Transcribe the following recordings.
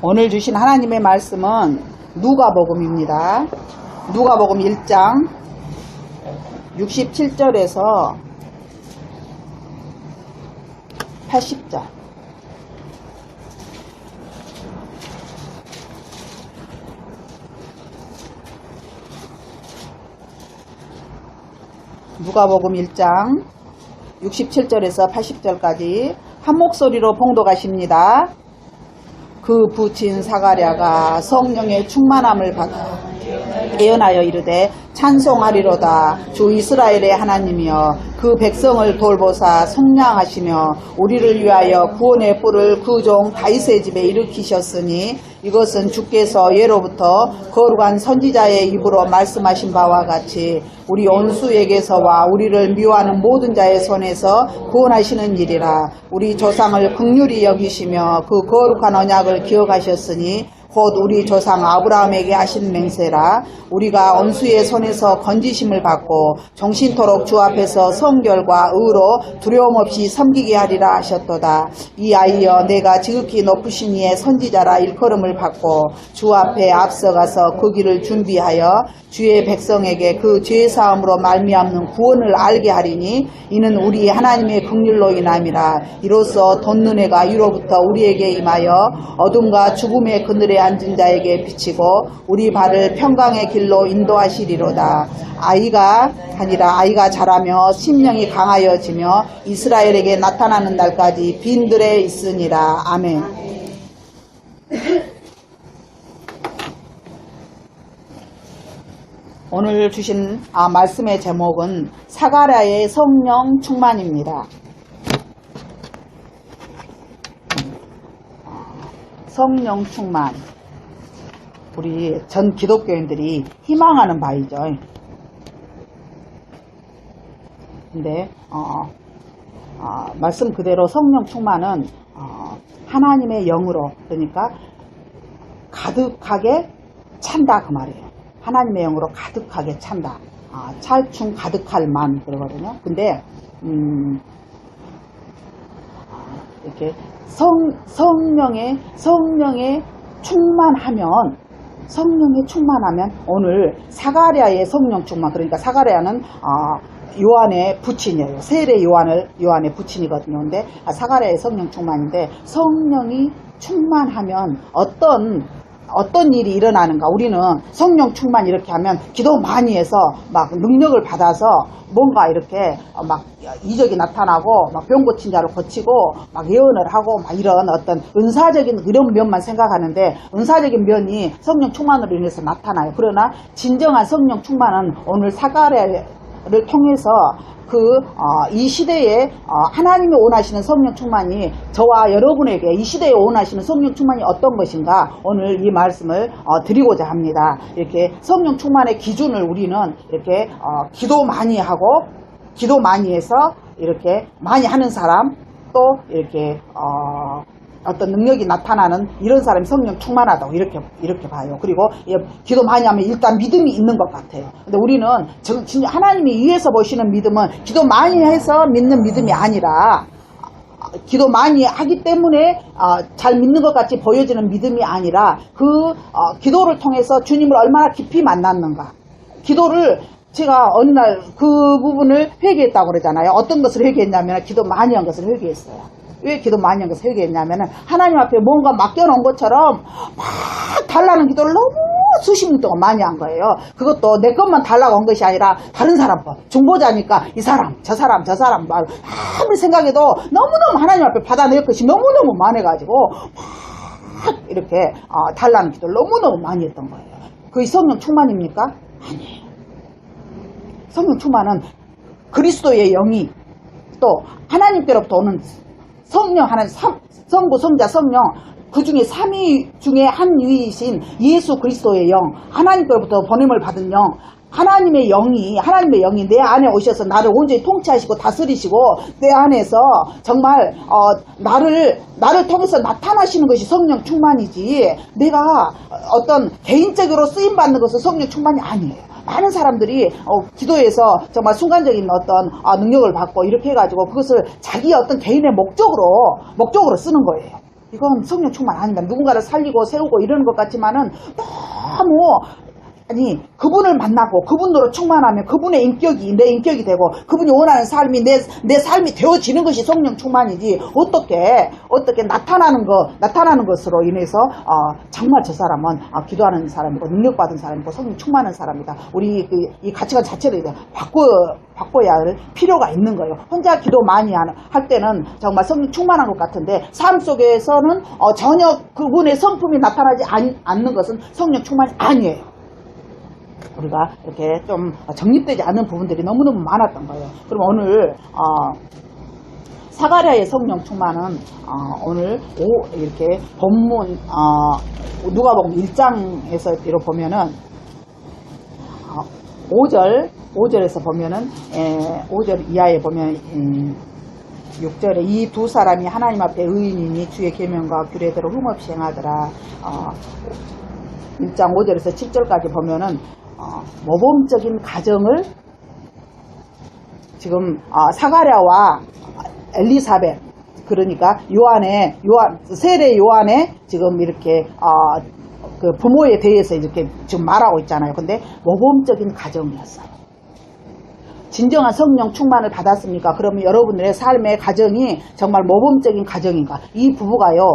오늘 주신 하나님의 말씀은 누가복음입니다. 누가복음 1장 67절에서 80절. 누가복음 1장 67절에서 80절까지 한 목소리로 봉독하십니다. 그 부친 사가랴가 성령의 충만함을 받아 예언하여 이르되 찬송하리로다. 주 이스라엘의 하나님이여 그 백성을 돌보사 속량하시며 우리를 위하여 구원의 뿔을 그 종 다윗의 집에 일으키셨으니 이것은 주께서 예로부터 거룩한 선지자의 입으로 말씀하신 바와 같이 우리 온수에게서와 우리를 미워하는 모든 자의 손에서 구원하시는 일이라. 우리 조상을 긍휼히 여기시며 그 거룩한 언약을 기억하셨으니 곧 우리 조상 아브라함에게 하신 맹세라. 우리가 원수의 손에서 건지심을 받고 정신토록 주 앞에서 성결과 의로 두려움 없이 섬기게 하리라 하셨도다. 이 아이여 내가 지극히 높으신 이의 선지자라 일컬음을 받고 주 앞에 앞서가서 그 길을 준비하여 주의 백성에게 그 죄사함으로 말미암는 구원을 알게 하리니 이는 우리 하나님의 긍휼로 인함이라. 이로써 돋는 해가 위로부터 우리에게 임하여 어둠과 죽음의 그늘에 앉은 자에게 비치고 우리 발을 평강의 길로 인도하시리로다. 아이가 자라며 심령이 강하여지며 이스라엘에게 나타나는 날까지 빈들에 있으니라. 아멘. 오늘 주신 말씀의 제목은 사가랴의 성령 충만입니다. 성령 충만. 우리 전 기독교인들이 희망하는 바이죠. 근데 말씀 그대로 성령 충만은 하나님의 영으로, 그러니까 가득하게 찬다 그 말이에요. 하나님의 영으로 가득하게 찬다. 찰충 가득할 만 그러거든요. 근데 이렇게 성령의 충만하면 오늘 사가랴의 성령 충만, 그러니까 사가랴는 요한의 부친이에요. 세례 요한의 부친이거든요. 근데 사가랴의 성령 충만인데 성령이 충만하면 어떤 일이 일어나는가. 우리는 성령 충만 이렇게 하면 기도 많이 해서 막 능력을 받아서 뭔가 이렇게 막 이적이 나타나고 막 병 고친 자를 고치고 막 예언을 하고 막 이런 어떤 은사적인 이런 면만 생각하는데 은사적인 면이 성령 충만으로 인해서 나타나요. 그러나 진정한 성령 충만은 오늘 사가랴를 통해서 이 시대에 하나님이 원하시는 성령 충만이 저와 여러분에게 이 시대에 원하시는 성령 충만이 어떤 것인가 오늘 이 말씀을 드리고자 합니다. 이렇게 성령 충만의 기준을 우리는 이렇게 기도 많이 하고 기도 많이 해서 이렇게 많이 하는 사람, 또 이렇게 어떤 능력이 나타나는 이런 사람이 성령 충만하다고 이렇게 봐요. 그리고 기도 많이 하면 일단 믿음이 있는 것 같아요. 근데 우리는 진짜 하나님이 위에서 보시는 믿음은 기도 많이 해서 믿는 믿음이 아니라 기도 많이 하기 때문에 잘 믿는 것 같이 보여지는 믿음이 아니라 기도를 통해서 주님을 얼마나 깊이 만났는가. 기도를 제가 어느 날 그 부분을 회개했다고 그러잖아요. 어떤 것을 회개했냐면 기도 많이 한 것을 회개했어요. 왜 기도 많이 한 것을 회개했냐면 하나님 앞에 뭔가 맡겨놓은 것처럼 막 달라는 기도를 너무 수십 년 동안 많이 한 거예요. 그것도 내 것만 달라고 한 것이 아니라 다른 사람 것, 중보자니까 이 사람 저 사람 아무리 생각해도 너무너무 하나님 앞에 받아낼 것이 너무너무 많아가지고 막 이렇게 달라는 기도를 너무너무 많이 했던 거예요. 그게 성령 충만입니까? 아니에요. 성령 충만은 그리스도의 영이 또 하나님께로부터 오는 성령, 하나님, 성부, 성자, 성령, 그 중에 3위 중에 한 위이신 예수 그리스도의 영, 하나님께로부터 보냄을 받은 영, 하나님의 영이 내 안에 오셔서 나를 온전히 통치하시고 다스리시고 내 안에서 정말 나를 통해서 나타나시는 것이 성령 충만이지, 내가 어떤 개인적으로 쓰임받는 것은 성령 충만이 아니에요. 많은 사람들이 기도에서 정말 순간적인 어떤 능력을 받고 이렇게 해가지고 그것을 자기 어떤 개인의 목적으로 쓰는 거예요. 이건 성령 충만 아닙니다. 누군가를 살리고 세우고 이러는 것 같지만은 너무 아니 그분을 만나고 그분으로 충만하면 그분의 인격이 내 인격이 되고 그분이 원하는 삶이 내 삶이 되어지는 것이 성령 충만이지 어떻게 나타나는 것으로 인해서 정말 저 사람은 기도하는 사람이고 능력받은 사람이고 성령 충만한 사람이다. 우리 이 가치관 자체를 이제 바꿔야 할 필요가 있는 거예요. 혼자 기도 많이 할 때는 정말 성령 충만한 것 같은데 삶 속에서는 전혀 그분의 성품이 나타나지 않는 것은 성령 충만이 아니에요. 우리가 이렇게 좀 정립되지 않는 부분들이 너무너무 많았던 거예요. 그럼 오늘 사가랴의 성령 충만은 오늘 이렇게 본문 누가복음 1장에서 이렇게 보면은 5절에서 보면은 5절 이하에 보면 6절에 이 두 사람이 하나님 앞에 의인이니 주의 계명과 규례대로 흠없이 행하더라. 1장 5절에서 7절까지 보면은 모범적인 가정을 지금 사가랴와 엘리사벳 그러니까 세례 요한의 지금 이렇게 그 부모에 대해서 이렇게 지금 말하고 있잖아요. 근데 모범적인 가정이었어요. 진정한 성령 충만을 받았습니까? 그러면 여러분들의 삶의 가정이 정말 모범적인 가정인가? 이 부부가요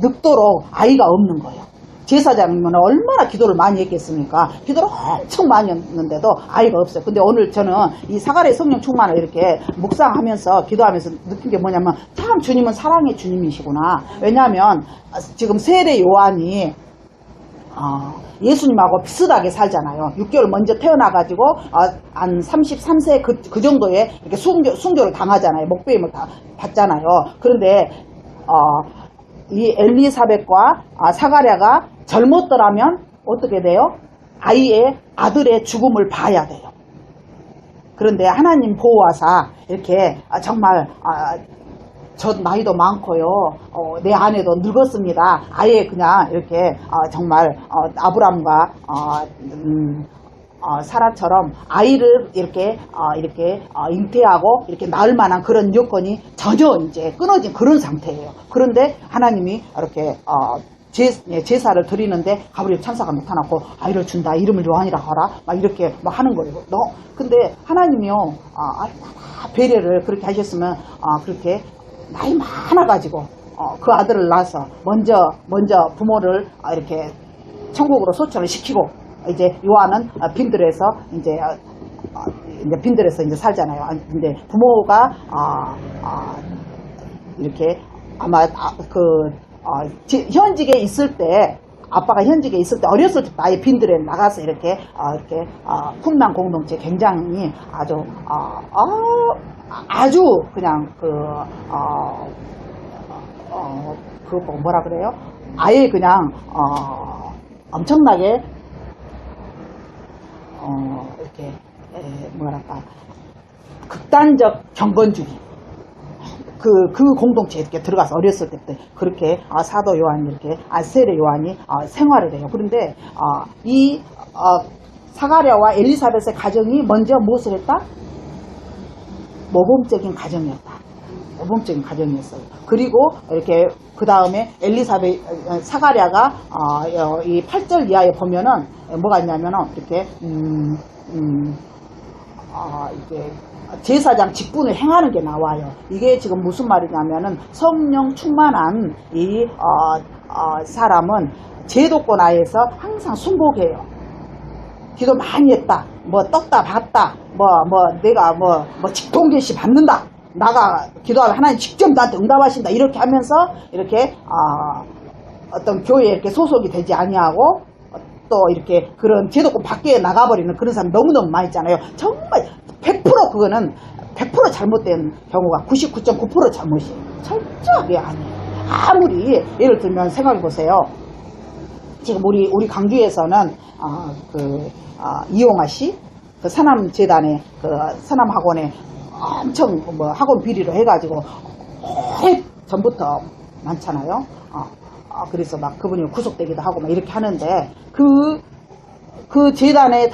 늙도록 아이가 없는 거예요. 제사장이면 얼마나 기도를 많이 했겠습니까? 기도를 엄청 많이 했는데도 아이가 없어요. 근데 오늘 저는 이 사가랴의 성령 충만을 이렇게 묵상하면서 기도하면서 느낀 게 뭐냐면 참 주님은 사랑의 주님이시구나. 왜냐하면 지금 세례 요한이 예수님하고 비슷하게 살잖아요. 6개월 먼저 태어나가지고 한 33세 그 정도에 이렇게 순교를 당하잖아요. 목배임을 받잖아요. 그런데 이 엘리사벳과 사가랴가 젊었더라면 어떻게 돼요? 아들의 죽음을 봐야 돼요. 그런데 하나님 보호하사 이렇게 정말 저 나이도 많고요. 내 아내도 늙었습니다. 아예 그냥 이렇게 정말 아브람과 사라처럼 아이를 이렇게 잉태하고 이렇게 낳을 만한 그런 여건이 전혀 이제 끊어진 그런 상태예요. 그런데 하나님이 이렇게 제사를 드리는데 가브리엘 천사가 나타나고 아이를 준다. 이름을 요한이라 하라. 막 이렇게 막 하는 거예요. 근데 하나님이요, 배려를 그렇게 하셨으면 그렇게 나이 많아가지고 그 아들을 낳아서 먼저 부모를 이렇게 천국으로 소천을 시키고 이제 요한은 빈들에서 이제 살잖아요. 근데 부모가 이렇게 아마 현직에 있을 때 아빠가 현직에 있을 때 어렸을 때 아예 빈들에 나가서 이렇게 쿰난 공동체 굉장히 아주 그냥 뭐라 그래요? 아예 그냥 엄청나게 이렇게 뭐랄까 극단적 경건주의 그 공동체에 이렇게 들어가서 어렸을 때부터 그렇게 사도 요한이 이렇게 세례 요한이 생활을 해요. 그런데 이 사가랴와 엘리사벳의 가정이 먼저 무엇을 했다? 모범적인 가정이었다. 모범적인 가정이었어요. 그리고 이렇게 그 다음에 사가랴가 이 8절 이하에 보면은 뭐가 있냐면은 이렇게 이게 제사장 직분을 행하는 게 나와요. 이게 지금 무슨 말이냐면은 성령 충만한 이 사람은 제도권 하에서 항상 순복해요. 기도 많이 했다. 뭐 떴다 봤다. 내가 직통계시 받는다. 나가 기도하면 하나님 직접 나한테 응답하신다. 이렇게 하면서 이렇게 어떤 교회에 이렇게 소속이 되지 아니하고 또 이렇게 그런 제도권 밖에 나가버리는 그런 사람 너무너무 많이 있잖아요. 정말 100% 그거는 100% 잘못된 경우가 99.9% 잘못이에요. 철저하게 아니에요. 아무리 예를 들면 생각해 보세요. 지금 우리 강주에서는 이용아 씨 그 서남재단의 그 서남학원에 엄청 학원 비리로 해가지고 오래 전부터 많잖아요. 그래서 막 그분이 구속되기도 하고 막 이렇게 하는데 그 재단에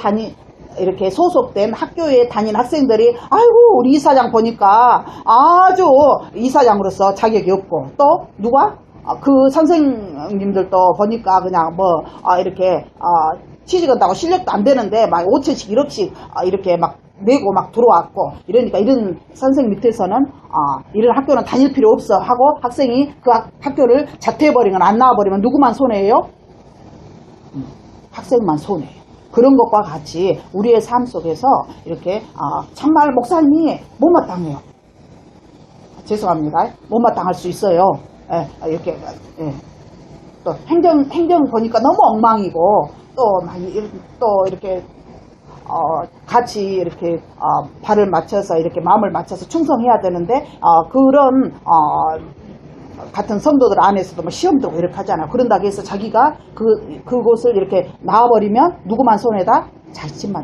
이렇게 소속된 학교에 다닌 학생들이 아이고 우리 이사장 보니까 아주 이사장으로서 자격이 없고 또 누가 그 선생님들도 보니까 그냥 뭐 이렇게 취직한다고 실력도 안 되는데 막 5천씩 1억씩 이렇게 막 내고 막 들어왔고 이러니까 이런 선생님 밑에서는 이런 학교는 다닐 필요 없어 하고 학생이 그 학교를 자퇴해버리면 안 나와버리면 누구만 손해예요? 학생만 손해예요. 그런 것과 같이 우리의 삶 속에서 이렇게 정말 목사님이 못마땅해요. 죄송합니다. 못마땅할 수 있어요. 이렇게 또 행정 보니까 너무 엉망이고 또 이렇게 같이 이렇게 발을 맞춰서 이렇게 마음을 맞춰서 충성해야 되는데 그런 같은 성도들 안에서도 뭐 시험 들고 이렇게 하잖아요. 그런다고 해서 자기가 그곳을 이렇게 나와버리면 누구만 손해다?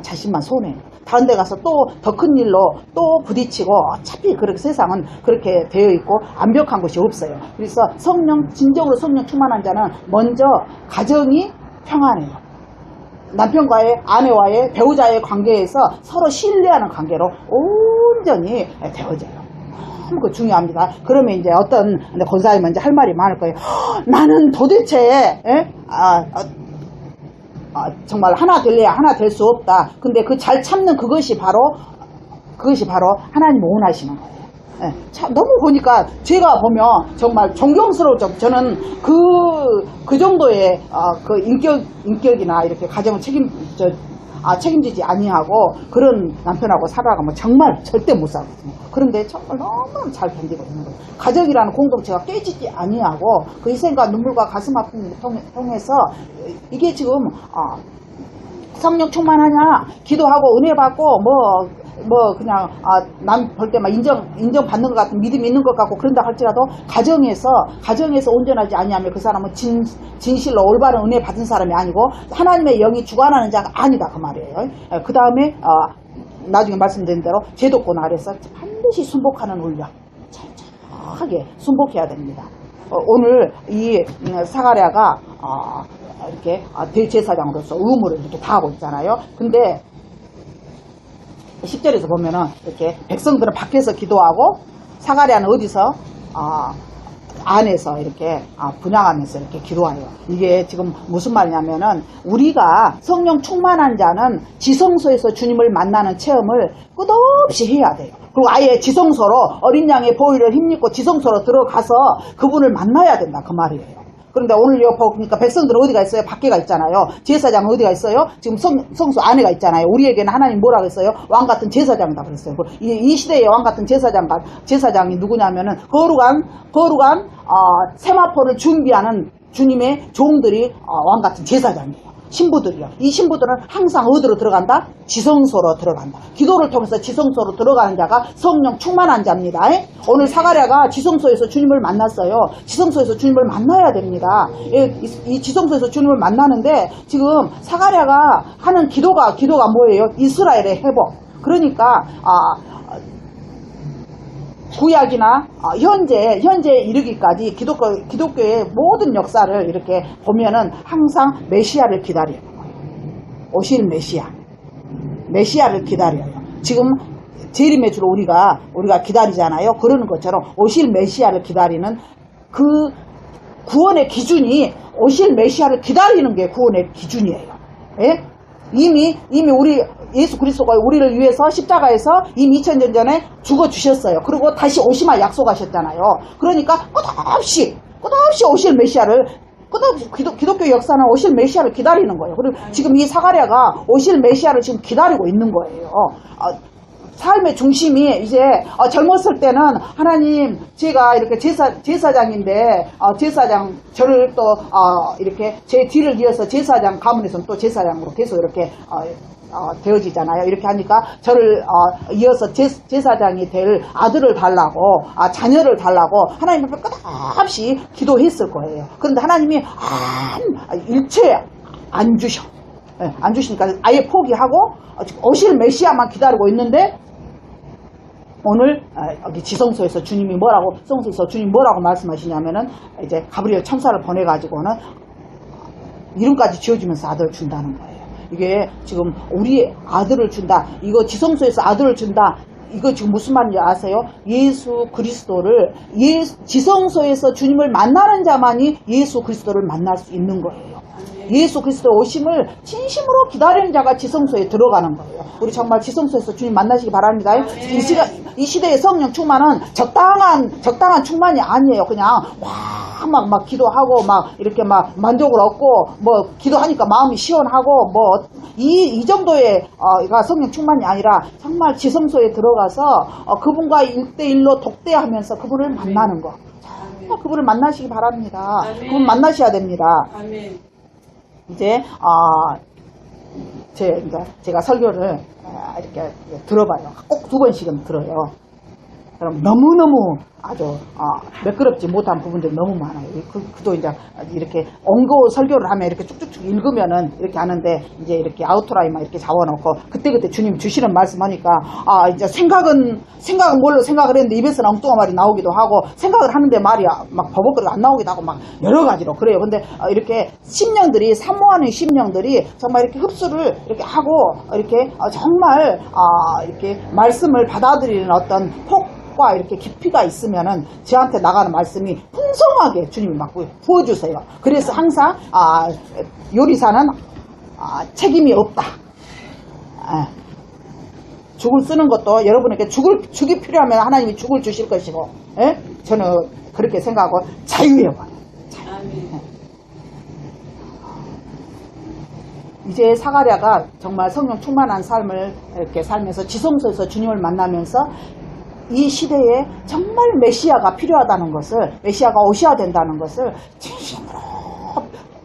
자신만 손해요. 다른 데 가서 또 더 큰 일로 또 부딪히고 어차피 그렇게 세상은 그렇게 되어 있고 완벽한 것이 없어요. 그래서 진정으로 성령 충만한 자는 먼저 가정이 평안해요. 남편과의 아내와의 배우자의 관계에서 서로 신뢰하는 관계로 온전히 되어져요. 그 중요합니다. 그러면 이제 어떤 권사님은 이제 할 말이 많을 거예요. 나는 도대체 정말 하나 될래야 하나 될 수 없다. 근데 그 잘 참는 그것이 바로 하나님 원하시는 거예요. 너무 보니까 제가 보면 정말 존경스러워져. 저는 그 정도의 그 인격이나 이렇게 가정을 책임지지 아니하고 그런 남편하고 살아가면 정말 절대 못 살거든요. 그런데 정말 너무 잘 견디고 있는 거예요. 가정이라는 공동체가 깨지지 아니하고 그 희생과 눈물과 가슴 아픔을 통해서 이게 지금 성령 충만하냐 기도하고 은혜 받고 그냥 남 볼 때만 인정받는 것 같은 믿음이 있는 것 같고 그런다 할지라도 가정에서 온전하지 아니하면 그 사람은 진실로 올바른 은혜 받은 사람이 아니고 하나님의 영이 주관하는 자가 아니다 그 말이에요. 그 다음에 나중에 말씀드린 대로 제도권 아래서 반드시 순복하는 훈련 철저하게 순복해야 됩니다. 오늘 이 사가랴가 이렇게 대제사장으로서 의무를 이렇게 다하고 있잖아요. 근데 10절에서 보면은 이렇게 백성들은 밖에서 기도하고 사가랴는 어디서 안에서 이렇게 분양하면서 이렇게 기도해요. 이게 지금 무슨 말이냐면은 우리가 성령 충만한 자는 지성소에서 주님을 만나는 체험을 끝없이 해야 돼요. 그리고 아예 지성소로 어린 양의 보혈을 힘입고 지성소로 들어가서 그분을 만나야 된다 그 말이에요. 그런데 오늘 여기 보니까 백성들은 어디가 있어요? 밖에가 있잖아요. 제사장은 어디가 있어요? 지금 성소 안에가 있잖아요. 우리에게는 하나님 뭐라고 했어요? 왕같은 제사장이다 그랬어요. 이 시대의 왕같은 제사장이 누구냐면은 거룩한 세마포를 준비하는 주님의 종들이 왕같은 제사장이에요. 신부들이요. 이 신부들은 항상 어디로 들어간다? 지성소로 들어간다. 기도를 통해서 지성소로 들어가는 자가 성령 충만한 자입니다. 오늘 사가랴가 지성소에서 주님을 만났어요. 지성소에서 주님을 만나야 됩니다. 이 지성소에서 주님을 만나는데 지금 사가랴가 하는 기도가 뭐예요? 이스라엘의 회복. 그러니까 구약이나 현재 이르기까지 기독교의 모든 역사를 이렇게 보면은 항상 메시아를 기다려요. 오실 메시아를 기다려요. 지금 재림의 주로 우리가 기다리잖아요. 그러는 것처럼 오실 메시아를 기다리는 그 구원의 기준이 오실 메시아를 기다리는 게 구원의 기준이에요. 예? 이미 우리 예수 그리스도가 우리를 위해서 십자가에서 이미 2000년 전에 죽어주셨어요. 그리고 다시 오시마 약속하셨잖아요. 그러니까 끝없이 오실 메시아를 기독교 역사는 오실 메시아를 기다리는 거예요. 그리고 지금 이 사가랴가 오실 메시아를 지금 기다리고 있는 거예요. 삶의 중심이 이제 젊었을 때는 하나님 제가 이렇게 제사장인데 제사장 저를 또 이렇게 제 뒤를 이어서 제사장 가문에서는 또 제사장으로 계속 이렇게 되어지잖아요. 이렇게 하니까 저를 이어서 제사장이 될 아들을 달라고 자녀를 달라고 하나님 앞에 끝없이 기도했을 거예요. 그런데 하나님이 일체 안 주셔. 안 주시니까 아예 포기하고 오실 메시아만 기다리고 있는데 오늘 여기 지성소에서 주님이 성소에서 주님이 뭐라고 말씀하시냐면은 이제 가브리엘 천사를 보내가지고는 이름까지 지어주면서 아들을 준다는 거예요. 이게 지금 우리 아들을 준다. 이거 지성소에서 아들을 준다. 이거 지금 무슨 말인지 아세요? 예수 그리스도를 지성소에서 주님을 만나는 자만이 예수 그리스도를 만날 수 있는 거예요. 예수 그리스도 오심을 진심으로 기다리는 자가 지성소에 들어가는 거예요. 우리 정말 지성소에서 주님 만나시기 바랍니다. 이 시대의 성령 충만은 적당한 충만이 아니에요. 그냥 막 기도하고 막 이렇게 막 만족을 얻고 뭐 기도하니까 마음이 시원하고 뭐 이 정도의 성령 충만이 아니라 정말 지성소에 들어가서 그분과 1대1로 독대하면서 그분을 만나는 거. 정말 그분을 만나시기 바랍니다. 그분 만나셔야 됩니다. 이제 제가 설교를 이렇게 들어봐요. 꼭 2번씩은 들어요. 그럼 너무너무 아주 매끄럽지 못한 부분들이 너무 많아요. 그도 이제 이렇게 엉거 설교를 하면 이렇게 쭉쭉쭉 읽으면은 이렇게 하는데 이제 이렇게 아우트라인만 이렇게 잡아놓고 그때그때 주님 주시는 말씀하니까 이제 생각은 뭘로 생각을 했는데 입에서는 엉뚱한 말이 나오기도 하고 생각을 하는데 말이 막 버벅거리고 안 나오기도 하고 막 여러 가지로 그래요. 근데 이렇게 심령들이 사모하는 심령들이 정말 이렇게 흡수를 이렇게 하고 이렇게 정말 이렇게 말씀을 받아들이는 어떤 폭과 이렇게 깊이가 있으면은 저한테 나가는 말씀이 풍성하게 주님이 막 부어주세요. 그래서 항상 요리사는 책임이 없다. 죽을 쓰는 것도 여러분에게 죽이 필요하면 하나님이 죽을 주실 것이고, 저는 그렇게 생각하고 자유예요. 이제 사가랴가 정말 성령 충만한 삶을 이렇게 살면서 지성소에서 주님을 만나면서 이 시대에 정말 메시아가 필요하다는 것을, 메시아가 오셔야 된다는 것을 진심으로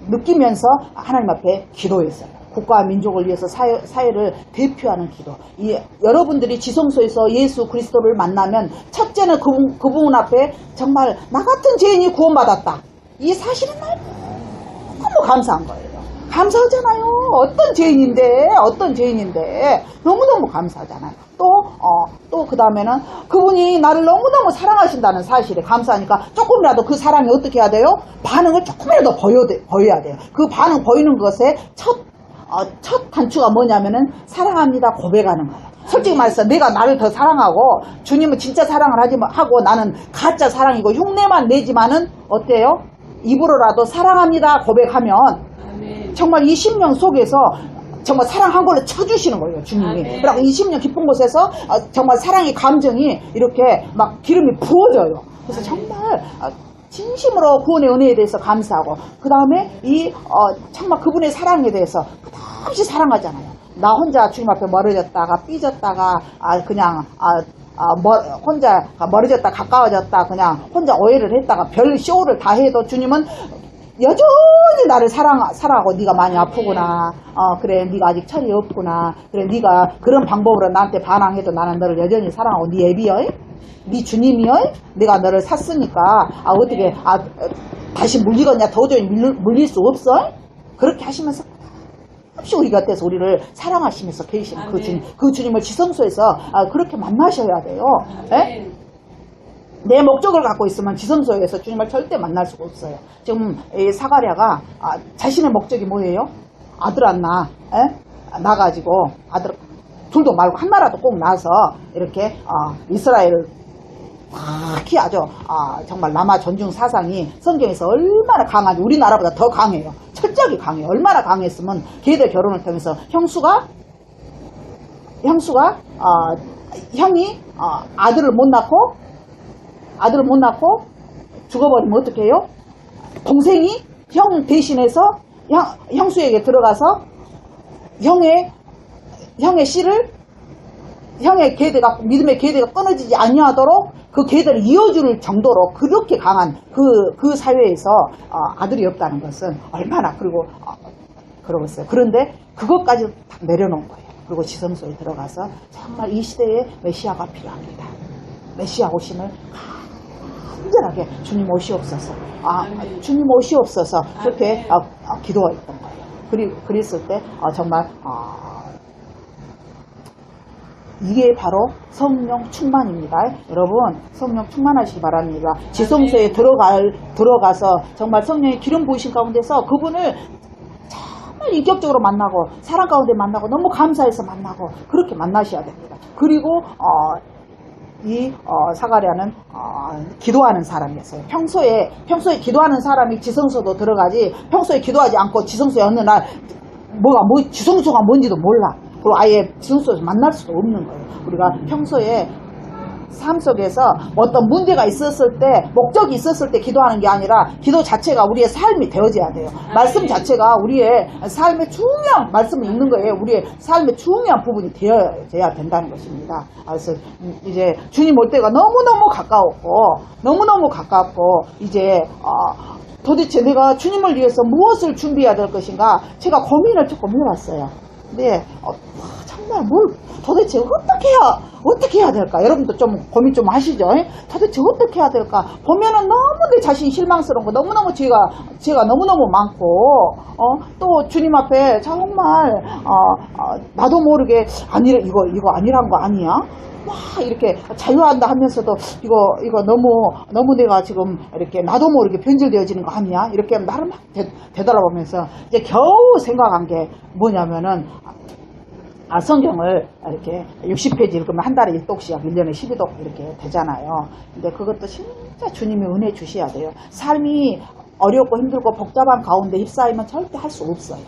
느끼면서 하나님 앞에 기도했어요. 국가와 민족을 위해서 사회를 대표하는 기도. 여러분들이 지성소에서 예수 그리스도를 만나면 첫째는 그분 앞에 정말 나 같은 죄인이 구원받았다. 이 사실은 너무 감사한 거예요. 감사하잖아요. 어떤 죄인인데 너무너무 감사하잖아요. 또 그 다음에는 그분이 나를 너무너무 사랑하신다는 사실에 감사하니까 조금이라도 그 사랑이 어떻게 해야 돼요? 반응을 조금이라도 보여야 돼요. 그 반응 보이는 것에 첫 단추가 뭐냐면은 사랑합니다 고백하는 거예요. 솔직히 말해서 내가 나를 더 사랑하고 주님은 진짜 사랑을 하고 나는 가짜 사랑이고 흉내만 내지만은 어때요? 입으로라도 사랑합니다 고백하면 정말 이 심령 속에서 정말 사랑한 걸로 쳐주시는 거예요, 주님이. 그리고 이 심령 깊은 곳에서 정말 사랑의 감정이 이렇게 막 기름이 부어져요. 그래서 정말 진심으로 구원의 은혜에 대해서 감사하고, 그 다음에 정말 그분의 사랑에 대해서 끝없이 사랑하잖아요. 나 혼자 주님 앞에 멀어졌다가 삐졌다가 혼자 멀어졌다 가까워졌다 그냥 혼자 오해를 했다가 별 쇼를 다 해도 주님은 여전히 나를 사랑하고 네가 많이 아프구나. 그래 네가 아직 철이 없구나. 그래 네가 그런 방법으로 나한테 반항해도 나는 너를 여전히 사랑하고 네 애비여? 네 주님이여? 내가 너를 샀으니까 어떻게 다시 물리겠냐? 도저히 물릴 수 없어? 그렇게 하시면서 혹시 우리 곁에서 우리를 사랑하시면서 계시는 그 주님을 지성소에서 그렇게 만나셔야 돼요. 내 목적을 갖고 있으면 지성소에서 주님을 절대 만날 수가 없어요. 지금 사가랴가 자신의 목적이 뭐예요? 아들 안 나가지고 아들 둘도 말고 하나라도 꼭 낳아서 이렇게 이스라엘을 딱히 아주 정말 남아 존중 사상이 성경에서 얼마나 강한지 우리나라보다 더 강해요. 철저하게 강해요. 얼마나 강했으면 걔들 결혼을 통해서 형이 아들을 못 낳고 죽어버리면 어떻게 해요? 동생이 형 대신해서 형수에게 들어가서 형의 씨를 형의 계대가 믿음의 계대가 끊어지지 아니하도록 그 계대를 이어줄 정도로 그렇게 강한 그 사회에서 아들이 없다는 것은 얼마나 그러고 있어요. 그런데 그것까지 다 내려놓은 거예요. 그리고 지성소에 들어가서 정말 이 시대에 메시아가 필요합니다. 메시아 오심을 간절하게 주님 오시옵소서. 주님 오시옵소서. 그렇게 기도했던 거예요. 그랬을 때 정말 이게 바로 성령 충만입니다. 여러분 성령 충만하시기 바랍니다. 지성소에 들어가서 정말 성령의 기름 부으신 가운데서 그분을 정말 인격적으로 만나고 사랑 가운데 만나고 너무 감사해서 만나고 그렇게 만나셔야 됩니다. 그리고 사가랴는 기도하는 사람이었어요. 평소에 기도하는 사람이 지성소도 들어가지, 평소에 기도하지 않고 지성소에 어느 날 지성소가 뭔지도 몰라. 그리고 아예 지성소에서 만날 수도 없는 거예요. 우리가 평소에 삶 속에서 어떤 문제가 있었을 때, 목적이 있었을 때 기도하는 게 아니라 기도 자체가 우리의 삶이 되어져야 돼요. 말씀 자체가 우리의 삶의 중요한, 말씀을 읽는 거예요. 우리의 삶의 중요한 부분이 되어져야 된다는 것입니다. 그래서 이제 주님 올 때가 너무너무 가깝고 이제 도대체 내가 주님을 위해서 무엇을 준비해야 될 것인가, 제가 고민을 조금 해봤어요. 근데 정말 도대체 어떻게 해야 될까? 여러분도 좀 고민 좀 하시죠? 도대체 어떻게 해야 될까? 보면은 너무 내 자신이 실망스러운 거, 너무너무 제가 너무너무 많고, 또 주님 앞에 정말, 나도 모르게, 이거 아니란 거 아니야? 와, 이렇게 자유한다 하면서도, 이거 너무 내가 지금 이렇게 나도 모르게 변질되어지는 거 아니야? 이렇게 나를 막 되돌아보면서, 이제 겨우 생각한 게 뭐냐면은, 성경을 이렇게 60페이지 읽으면 한 달에 1독씩, 1년에 12독 이렇게 되잖아요. 근데 그것도 진짜 주님이 은혜 주셔야 돼요. 삶이 어렵고 힘들고 복잡한 가운데 휩싸이면 절대 할 수 없어요.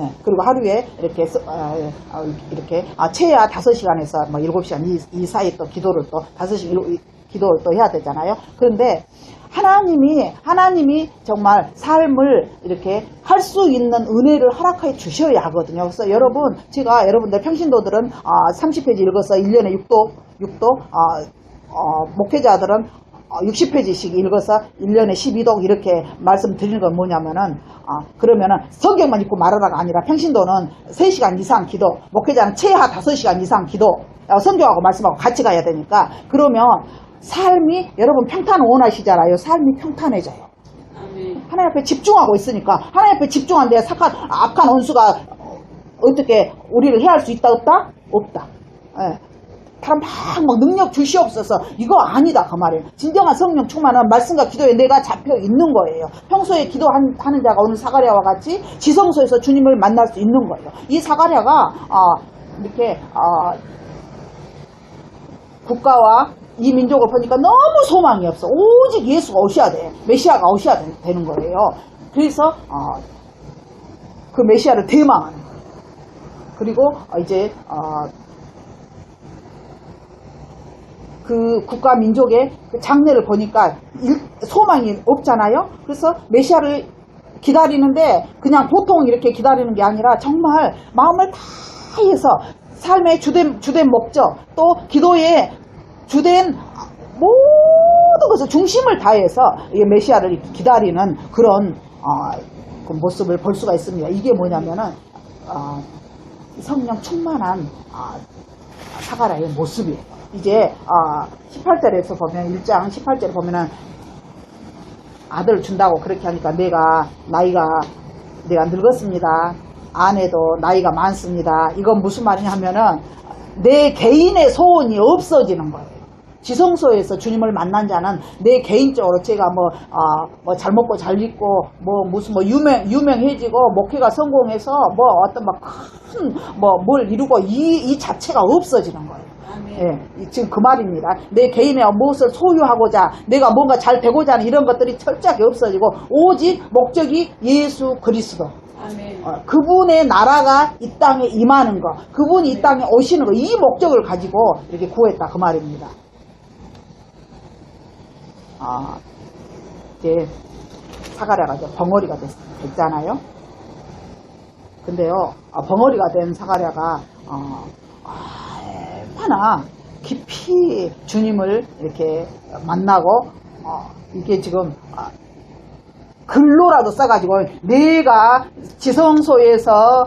예, 그리고 하루에 이렇게 최하 5시간에서 7시간 이 사이 또 기도를 또 5시간 기도를 또 해야 되잖아요. 그런데 하나님이 정말 삶을 이렇게 할 수 있는 은혜를 허락해 주셔야 하거든요. 그래서 여러분들 평신도들은 30페이지 읽어서 1년에 6독, 목회자들은 60페이지씩 읽어서 1년에 12독 이렇게 말씀드리는 건 뭐냐면은, 그러면은 성경만 읽고 말하라가 아니라 평신도는 3시간 이상 기도, 목회자는 최하 5시간 이상 기도, 성경하고 말씀하고 같이 가야 되니까, 그러면 삶이, 여러분 평탄을 원하시잖아요. 삶이 평탄해져요. 하나님 앞에 집중하고 있으니까, 하나님 앞에 집중한 데 악한 원수가 어떻게 우리를 해할 수 있다 없다? 없다. 예. 사람 막 능력 주시옵소서, 이거 아니다 그 말이에요. 진정한 성령 충만은 말씀과 기도에 내가 잡혀 있는 거예요. 평소에 기도하는 자가 오늘 사가랴와 같이 지성소에서 주님을 만날 수 있는 거예요. 이 사가랴가 이렇게 국가와 이 민족을 보니까 너무 소망이 없어. 오직 예수가 오셔야 돼. 메시아가 오셔야 되는 거예요. 그래서 그 메시아를 대망하는 거예요. 그리고 이제 그 국가 민족의 그 장래를 보니까 소망이 없잖아요. 그래서 메시아를 기다리는데 그냥 보통 이렇게 기다리는 게 아니라 정말 마음을 다해서 삶의 주된 목적, 또 기도의 주된 모든 것을 중심을 다해서 이 메시아를 기다리는 그런 그 모습을 볼 수가 있습니다. 이게 뭐냐면은 성령 충만한 사가랴의 모습이에요. 이제 18절에서 보면 1장 18절에 보면은 아들을 준다고 그렇게 하니까 내가 늙었습니다. 아내도 나이가 많습니다. 이건 무슨 말이냐 하면은 내 개인의 소원이 없어지는 거예요. 지성소에서 주님을 만난 자는 내 개인적으로 제가 뭐 잘 먹고 잘 입고 무슨 유명해지고 목회가 성공해서 어떤 뭘 이루고 이 자체가 없어지는 거예요. 예, 지금 그 말입니다. 내 개인의 무엇을 소유하고자, 내가 뭔가 잘 되고자 하는 이런 것들이 철저하게 없어지고 오직 목적이 예수 그리스도. 그분의 나라가 이 땅에 임하는 거, 그분이 이 땅에 오시는 거, 이 목적을 가지고 이렇게 구했다 그 말입니다. 이제 사가랴가 이제 벙어리가 됐잖아요. 근데요, 벙어리가 된 사가랴가 얼마나 깊이 주님을 이렇게 만나고 이게 지금 글로라도 써가지고 내가 지성소에서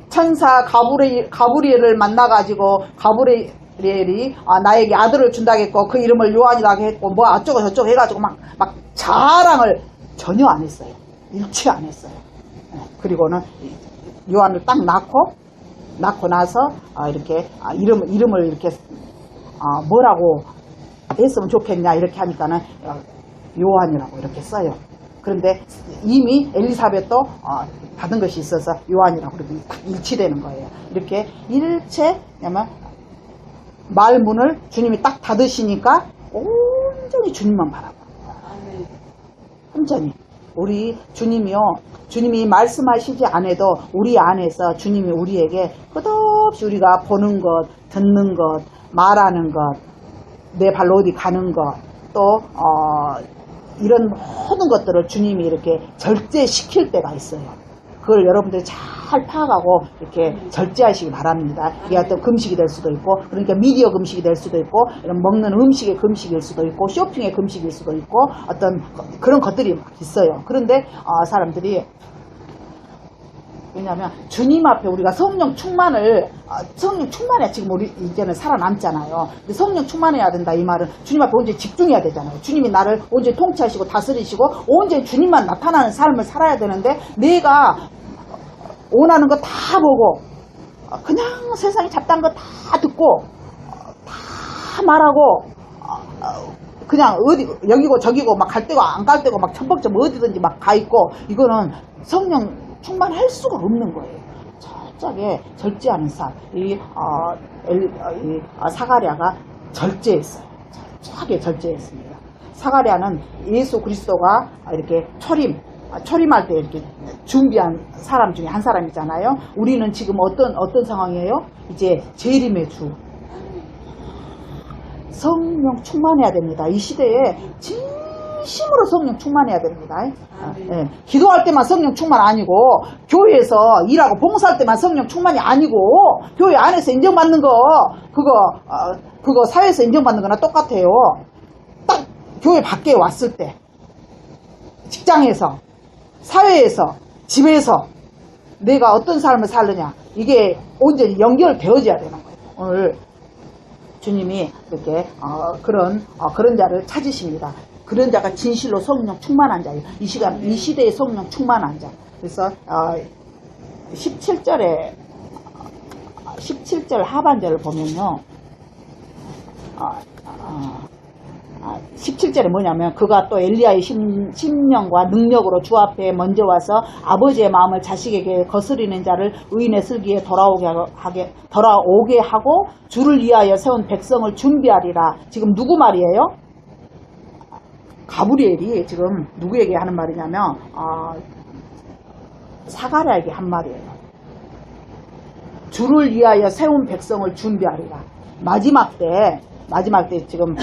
천사 가브리엘을 만나가지고 가브리엘이 나에게 아들을 준다겠고 그 이름을 요한이라고 했고 뭐 어쩌고 저쩌고 해가지고 막 자랑을 전혀 안 했어요. 일치 안 했어요. 그리고는 요한을 딱 낳고 나서 이렇게 이름을 이렇게 뭐라고 했으면 좋겠냐 이렇게 하니까는 요한이라고 이렇게 써요. 그런데 이미 엘리사벳도 받은 것이 있어서 요한이라고 이렇게 딱 일치되는 거예요. 이렇게 일체, 말문을 주님이 딱 닫으시니까 온전히 주님만 바라봐. 온전히. 우리 주님이요, 주님이 말씀하시지 않아도 우리 안에서 주님이 우리에게 끝없이 우리가 보는 것, 듣는 것, 말하는 것, 내 발로 어디 가는 것, 또 이런 모든 것들을 주님이 이렇게 절제시킬 때가 있어요. 그걸 여러분들이 잘 파악하고 이렇게 절제하시기 바랍니다. 이게 어떤 금식이 될 수도 있고, 그러니까 미디어 금식이 될 수도 있고, 이런 먹는 음식의 금식일 수도 있고, 쇼핑의 금식일 수도 있고, 어떤 그런 것들이 막 있어요. 그런데 사람들이, 왜냐하면 주님 앞에 우리가 성령 충만해야 지금 우리 이제는 살아남잖아요. 근데 성령 충만해야 된다 이 말은 주님 앞에 온전히 집중해야 되잖아요. 주님이 나를 온전히 통치하시고 다스리시고 온전히 주님만 나타나는 삶을 살아야 되는데, 내가 원하는 거 다 보고 그냥 세상에 잡다한 거 다 듣고 다 말하고 그냥 어디 여기고 저기고 막 갈 데고 안 갈 데고 막 천벅점 어디든지 막 가 있고, 이거는 성령 충만할 수가 없는 거예요. 철저하게 절제하는 삶. 사가랴가 절제했어요. 철저하게 절제했습니다. 사가랴는 예수 그리스도가 이렇게 초림할 때 이렇게 준비한 사람 중에 한 사람이잖아요. 우리는 지금 어떤 상황이에요? 이제 재림의 주. 성령 충만해야 됩니다. 이 시대에 진심으로 성령 충만해야 됩니다. 네. 기도할 때만 성령 충만 아니고, 교회에서 일하고 봉사할 때만 성령 충만이 아니고, 교회 안에서 인정받는 거, 그거 사회에서 인정받는 거나 똑같아요. 딱 교회 밖에 왔을 때, 직장에서, 사회에서, 집에서 내가 어떤 삶을 살느냐, 이게 온전히 연결되어져야 되는 거예요. 오늘 주님이 이렇게 그런 자를 찾으십니다. 그런 자가 진실로 성령 충만한 자예요. 이 시대에 성령 충만한 자. 그래서 17절 하반절을 보면요, 17절에 뭐냐면, 그가 또 엘리야의 심령과 능력으로 주 앞에 먼저 와서 아버지의 마음을 자식에게 거스리는 자를 의인의 슬기에 돌아오게 하고 주를 위하여 세운 백성을 준비하리라. 지금 누구 말이에요? 가브리엘이 지금 누구에게 하는 말이냐면 사가랴에게 한 말이에요. 주를 위하여 세운 백성을 준비하리라. 마지막 때 지금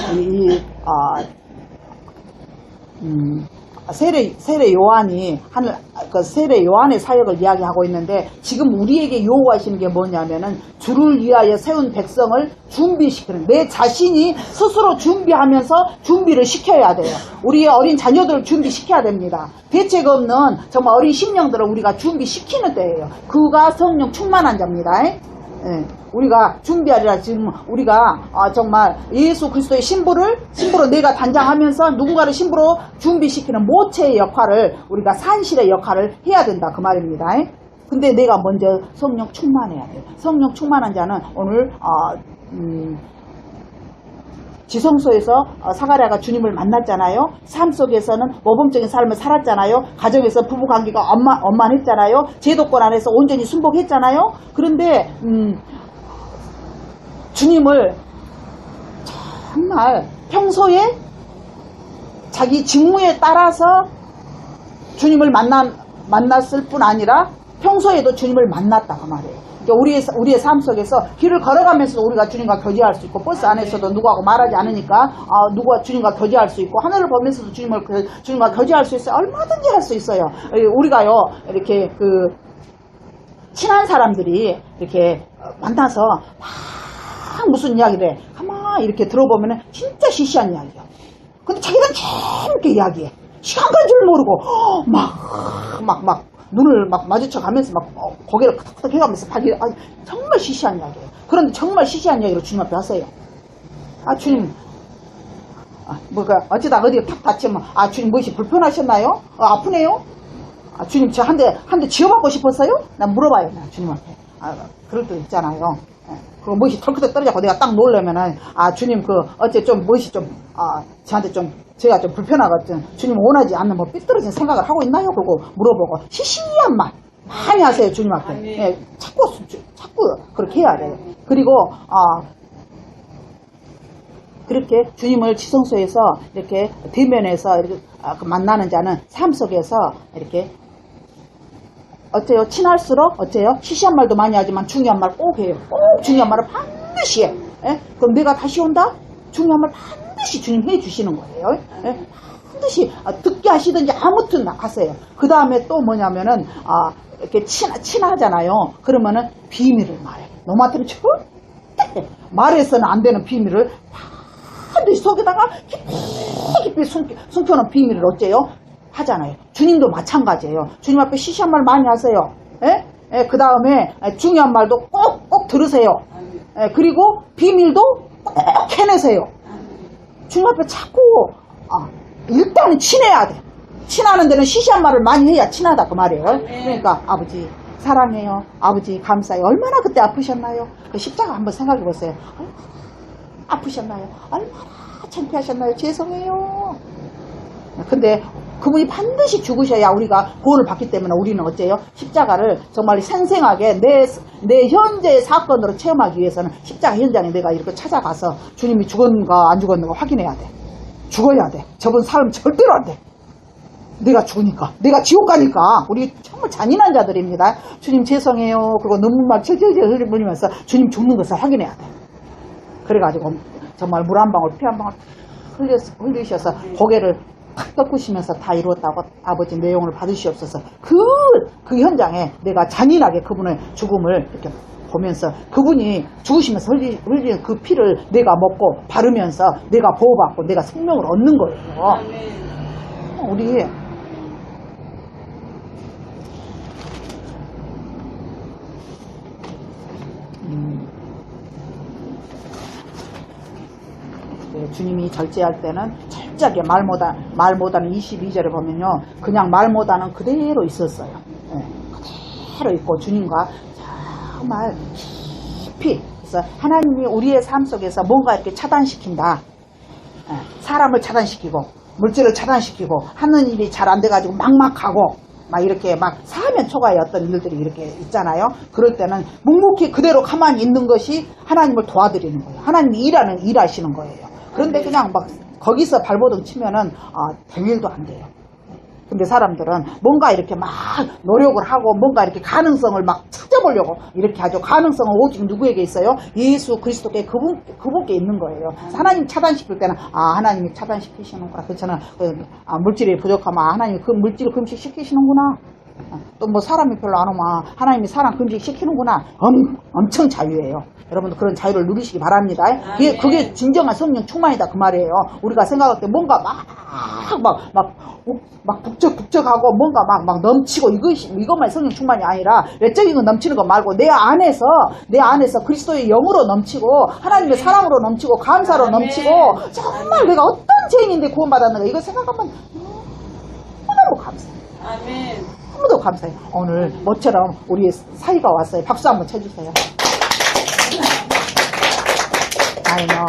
세례 요한이 세례 요한의 사역을 이야기하고 있는데, 지금 우리에게 요구하시는 게 뭐냐면은 주를 위하여 세운 백성을 준비시키는, 내 자신이 스스로 준비하면서 준비를 시켜야 돼요. 우리의 어린 자녀들을 준비시켜야 됩니다. 대책 없는 정말 어린 심령들을 우리가 준비시키는 때예요. 그가 성령 충만한 자입니다. 예, 우리가 준비하리라. 지금 우리가 정말 예수 그리스도의 신부로 내가 단장하면서 누군가를 신부로 준비시키는 모체의 역할을, 우리가 산실의 역할을 해야 된다 그 말입니다. 근데 내가 먼저 성령 충만해야 돼요. 성령 충만한 자는 오늘 지성소에서 사가랴가 주님을 만났잖아요. 삶 속에서는 모범적인 삶을 살았잖아요. 가정에서 부부관계가 원만했잖아요. 제도권 안에서 온전히 순복했잖아요. 그런데 주님을 정말 평소에 자기 직무에 따라서 주님을 만났을 뿐 아니라 평소에도 주님을 만났다 그 말이에요. 우리의 삶 속에서 길을 걸어가면서도 우리가 주님과 교제할 수 있고, 버스 안에서도 누구하고 말하지 않으니까 누구와 주님과 교제할 수 있고, 하늘을 보면서도 주님과 교제할 수 있어요. 얼마든지 할 수 있어요. 우리가요, 이렇게 친한 사람들이 이렇게 만나서 막 무슨 이야기를 해. 가만히 이렇게 들어보면은 진짜 시시한 이야기야. 근데 자기는 재밌게 이야기해. 시간 간 줄 모르고 막 눈을 막 마주쳐 가면서 막 고개를 탁탁 해가면서 정말 시시한 이야기예요. 그런데 정말 시시한 이야기를 주님 앞에 하세요. 주님, 어쩌다 어디가 탁 다치면, 주님 무엇이 불편하셨나요? 아프네요? 주님 저 한 대 지어받고 싶었어요? 난 물어봐요. 주님 앞에. 그럴 때 있잖아요. 그 무엇이 털크덕 떨어져고 내가 딱 놀려면은, 주님 어째 좀 무엇이 좀 저한테 제가 좀 불편하거든. 주님 원하지 않는 삐뚤어진 생각을 하고 있나요? 그러고 물어보고, 시시한 말 많이 하세요. 주님 앞에. 예, 자꾸 그렇게 해야 돼요. 그리고 그렇게 주님을 지성소에서 이렇게 대면에서 이렇게 만나는 자는 삶 속에서 이렇게 어때요? 친할수록 어때요? 시시한 말도 많이 하지만 중요한 말 꼭 해요. 꼭 중요한 말을 반드시 해. 예? 그럼 내가 다시 온다? 중요한 말 반드시 주님 해주시는 거예요. 예? 반드시 듣게 하시든지 아무튼 하세요. 그 다음에 또 뭐냐면은 이렇게 친하잖아요. 그러면은 비밀을 말해. 너한테는 절대 말해서는 안 되는 비밀을 반드시 속에다가 깊이 숨겨놓은 비밀을 어째요? 하잖아요. 주님도 마찬가지예요. 주님 앞에 시시한 말 많이 하세요. 예? 예, 그 다음에 중요한 말도 꼭 들으세요. 예, 그리고 비밀도 꼭 해내세요. 주님 앞에 자꾸 일단은 친해야 돼. 친하는 데는 시시한 말을 많이 해야 친하다 그 말이에요. 그러니까 아버지 사랑해요. 아버지 감사해요. 얼마나 그때 아프셨나요? 그 십자가 한번 생각해 보세요. 아프셨나요? 얼마나 창피하셨나요? 죄송해요. 근데 그분이 반드시 죽으셔야 우리가 구원을 받기 때문에 우리는 어째요? 십자가를 정말 생생하게 내 현재의 사건으로 체험하기 위해서는 십자가 현장에 내가 이렇게 찾아가서 주님이 죽었는가 안 죽었는가 확인해야 돼. 죽어야 돼. 저번 삶 절대로 안 돼. 내가 죽으니까. 내가 지옥 가니까. 우리 정말 잔인한 자들입니다. 주님 죄송해요. 그리고 눈물만 철철철 흘리면서 주님 죽는 것을 확인해야 돼. 그래가지고 정말 물 한 방울 피 한 방울 흘리셔서 고개를 탁 꺾으시면서 다 이루었다고 아버지 내용을 받으시옵소서. 그 현장에 내가 잔인하게 그분의 죽음을 이렇게 보면서 그분이 죽으시면서 흘리는 그 피를 내가 먹고 바르면서 내가 보호받고 내가 생명을 얻는 거예요. 우리 주님이 절제할 때는 철저하게 말 못하는 22절에 보면요. 그냥 말 못하는 그대로 있었어요. 네, 그대로 있고 주님과 정말 깊이 그래서 하나님이 우리의 삶 속에서 뭔가 이렇게 차단시킨다. 네, 사람을 차단시키고 물질을 차단시키고 하는 일이 잘 안 돼가지고 막막하고 막 이렇게 막 사면 초과의 어떤 일들이 이렇게 있잖아요. 그럴 때는 묵묵히 그대로 가만히 있는 것이 하나님을 도와드리는 거예요. 하나님이 일하시는 거예요. 그런데 그냥 막 거기서 발버둥 치면은 될 일도 안 돼요. 근데 사람들은 뭔가 이렇게 막 노력을 하고 뭔가 이렇게 가능성을 막 찾아보려고 이렇게 하죠. 가능성은 오직 누구에게 있어요? 예수 그리스도께 그분께 있는 거예요. 하나님 차단시킬 때는 하나님이 차단시키시는구나. 그렇잖아. 물질이 부족하면 하나님이 그 물질을 금식시키시는구나. 또 뭐 사람이 별로 안 오면 하나님이 사람 금식시키는구나. 엄청 자유예요. 여러분도 그런 자유를 누리시기 바랍니다. 그게 진정한 성령 충만이다 그 말이에요. 우리가 생각할 때 뭔가 막 북적북적하고 뭔가 막 넘치고 이것만 성령 충만이 아니라 외적인 건 넘치는 거 말고 내 안에서 그리스도의 영으로 넘치고 하나님의 사랑으로 넘치고 감사로 넘치고 정말 내가 어떤 죄인인데 구원받았는가 이거 생각하면 너무 감사해요. 아멘. 너무도 감사해요. 오늘 모처럼 우리 사이가 왔어요. 박수 한번 쳐주세요. 나는요,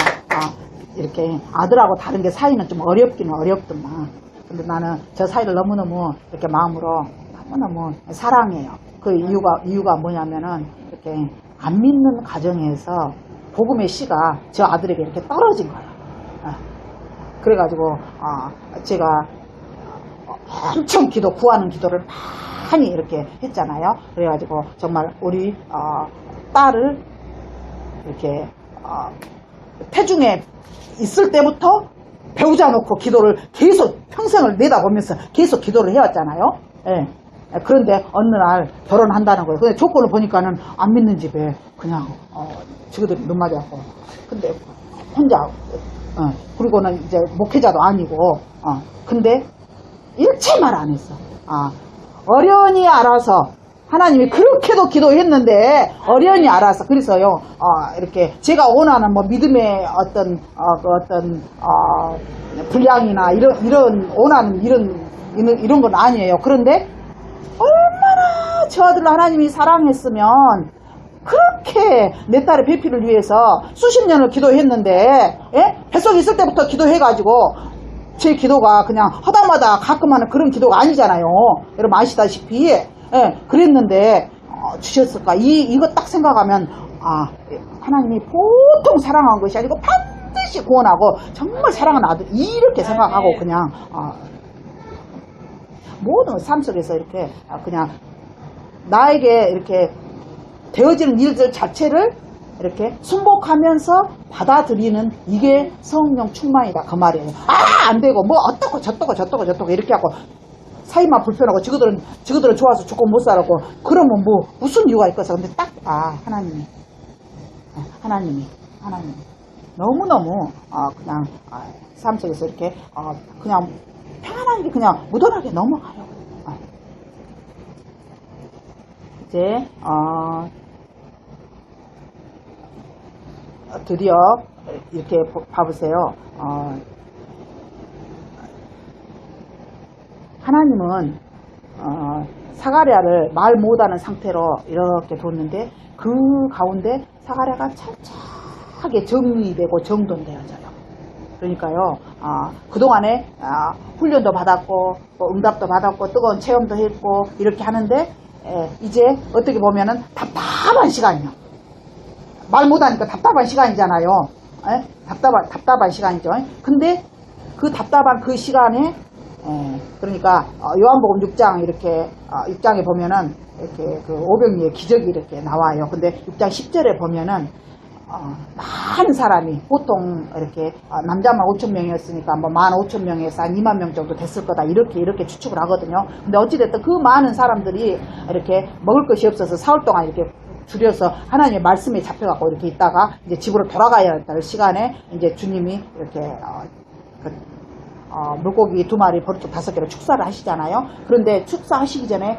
이렇게 아들하고 다른 게 사이는 좀 어렵기는 어렵더만. 근데 나는 저 사이를 너무너무 이렇게 마음으로 너무너무 사랑해요. 그 이유가 뭐냐면은 이렇게 안 믿는 가정에서 복음의 씨가 저 아들에게 이렇게 떨어진 거예요. 그래가지고, 제가 엄청 구하는 기도를 많이 이렇게 했잖아요. 그래가지고 정말 우리, 딸을 이렇게, 태중에 있을 때부터 배우자 놓고 기도를 계속 평생을 내다보면서 계속 기도를 해왔잖아요. 예. 그런데 어느 날 결혼한다는 거예요. 근데 조건을 보니까는 안 믿는 집에 그냥 지그들이 눈 맞았고. 근데 혼자 그리고는 이제 목회자도 아니고 근데 일체 말 안 했어. 어련히 알아서 하나님이 그렇게도 기도했는데 어련히 알아서 그래서요 이렇게 제가 원하는 뭐 믿음의 어떤 분량이나 이런 원하는 이런 건 아니에요. 그런데 얼마나 저 아들을 하나님이 사랑했으면 그렇게 내 딸의 배필을 위해서 수십 년을 기도했는데 뱃속에 있을 때부터 기도해가지고 제 기도가 그냥 허다마다 가끔 하는 그런 기도가 아니잖아요. 여러분 아시다시피 그랬는데 주셨을까? 이거 딱 생각하면 하나님이 보통 사랑한 것이 아니고 반드시 구원하고 정말 사랑하는 아들 이렇게 생각하고 그냥 모든 삶 속에서 이렇게 그냥 나에게 이렇게 되어지는 일들 자체를 이렇게 순복하면서 받아들이는 이게 성령 충만이다 그 말이에요. 안 되고 뭐 어떻고 저떻고 이렇게 하고 사이만 불편하고 저거들은 좋아서 조금 못 살았고 그러면 뭐 무슨 이유가 있겠어. 근데 딱 하나님이 너무너무 그냥 삶 속에서 이렇게 그냥 편안하게 그냥 무던하게 넘어가요. 이제 드디어 이렇게 봐보세요. 하나님은 사가랴를 말 못하는 상태로 이렇게 뒀는데 그 가운데 사가랴가 철저하게 정리되고 정돈되어져요. 그러니까요, 그동안에 훈련도 받았고 응답도 받았고 뜨거운 체험도 했고 이렇게 하는데 이제 어떻게 보면은 답답한 시간이요. 말 못하니까 답답한 시간이잖아요. 답답한 시간이죠. 근데 그 답답한 그 시간에 그러니까 요한복음 6장 이렇게 6장에 보면은 이렇게 그 오병이의 기적이 이렇게 나와요. 근데 6장 10절에 보면은 많은 사람이 보통 이렇게 남자만 5,000명이었으니까 뭐 15,000명에서 한 2만 명 정도 됐을 거다 이렇게 추측을 하거든요. 근데 어찌됐든 그 많은 사람들이 이렇게 먹을 것이 없어서 사흘 동안 이렇게 줄여서 하나님의 말씀에 잡혀갖고 이렇게 있다가 이제 집으로 돌아가야 할 시간에 이제 주님이 이렇게 물고기 2마리 버릇 5개로 축사를 하시잖아요. 그런데 축사하시기 전에